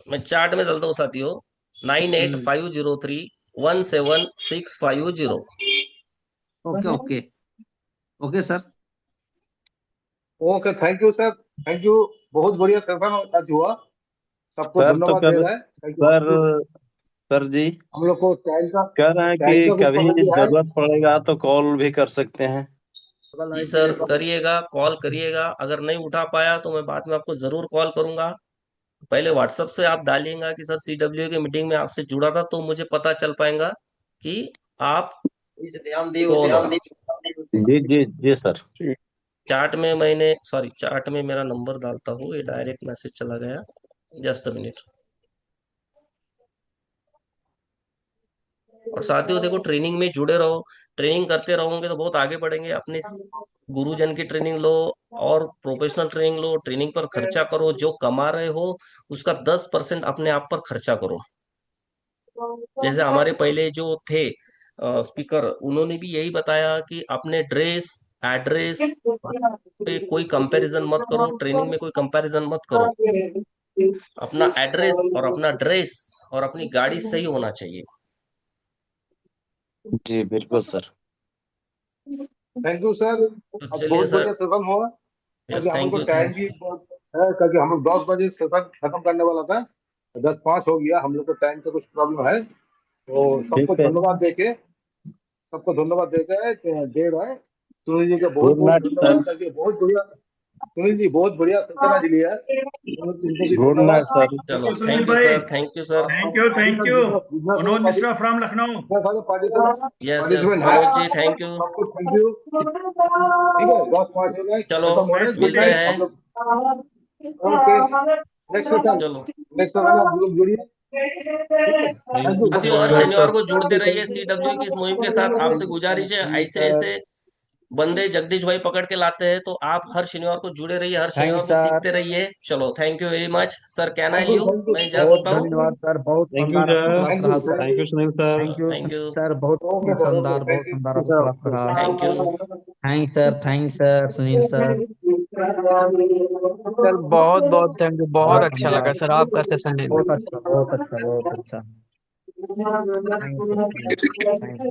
मैं चार्ट में डालता हूँ साथियों 9850317650 okay okay okay sir. Okay, thank you sir, thank you. बहुत बढ़िया सेशन आज हुआ। सबको सर तो धन्यवाद दे रहा है। Thank you. सर जी हम लोग को टाइम का कह रहे हैं टाइम कि का कुछ कभी पाबंदी है। जरूरत पड़ेगा तो कॉल भी कर सकते हैं। जी सर करिएगा, कॉल करिएगा। अगर नहीं उठा पाया तो मैं बाद में आपको जरूर कॉल करूंगा। पहले व्हाट्सएप से आप डालिएगा कि सर सीडब्ल्यू की मीटिंग में आपसे जुड़ा था, तो मुझे पता चल पाएगा कि आप ध्यान दिए कौन हो। जी जी जी सर। चार्ट में मेरा नंबर डालता हूँ। ये डायरेक्ट मैसेज चला गया, जस्ट अ मिनट। और साथियों देखो, ट्रेनिंग में जुड़े रहो। ट्रेनिंग करते रहोगे तो बहुत आगे बढ़ेंगे। अपने गुरुजन की ट्रेनिंग लो और प्रोफेशनल ट्रेनिंग लो। ट्रेनिंग पर खर्चा करो। जो कमा रहे हो उसका 10% अपने आप पर खर्चा करो। जैसे हमारे पहले जो थे स्पीकर, उन्होंने भी यही बताया कि अपने ड्रेस, एड्रेस पे कोई कंपैरिजन मत करो। ट्रेनिंग में कोई कंपैरिजन मत करो। अपना एड्रेस और अपना ड्रेस और अपनी गाड़ी सही होना चाहिए। जी बिल्कुल सर। Thank you sir. तो आज चलिए बहुत सर। बढ़िया सेशन हुआ। क्योंकि यस, हम लोग थैंक को यू, टाइम थैंक भी बहुत है, क्योंकि हम लोग 10 बजे सेशन खत्म करने वाला था। 10:05 हो गया। हम लोग को टाइम का कुछ प्रॉब्लम है, तो ठीक सबको है। धन्यवाद देके दे रहा है। सुनील जी का बहुत गुड बहुत नाइट सर। धन्यवाद करके बहुत बढ़िया। सुनील जी बहुत बढ़िया सेशन आज लिया है। इनको भी गुड नाइट धन्यवाद। सर। चलो, सुनील थैंक यू भाई, sir, thank you sir. Thank you. Manoj Mishra from Lucknow. Yes yes, participant है। Manoj ji, thank you. सबको थैंक यू। ठीक है, 10:05 हो गए, चलो, खत्म हो रहे हैं। गुड मिलते नाइट हैं। हम लोग। ओके, नेक्स्ट सेशन, चलो आप लोग जुड़िए। ठीक है, थैंक यू। साथियों, हर शनिवार को जुड़ते रहिए सीडब्ल्यू की इस मुहिम के साथ। आपसे गुजारिश है, ऐसे ऐसे बंदे जगदीश भाई पकड़ के लाते हैं, तो आप हर शनिवार को जुड़े रहिए, हर थैंक यू शनिवार को सर। सीखते रहिए। चलो, thank you very much sir. Can I thank you, leave? Thank you, मैं जा बहुत सकता हूँ? धन्यवाद सर, बहुत थैंक यू शानदार आपका सर। क्लास थैंक रहा you, sir. Thank you Sunil sir. Thank you thank you, sir, बहुत ओके सर, ओके, शानदार, बहुत थैंक यू। शानदार आपका क्लास रहा। Thank you. Thank sir Sunil sir. Sir बहुत बहुत थैंक यू, बहुत बहुत अच्छा लगा धन्यवाद। सर आपका सेशन लेना। बहुत अच्छा, बहुत अच्छा, बहुत अच्छा। Thank you, thank you, thank you.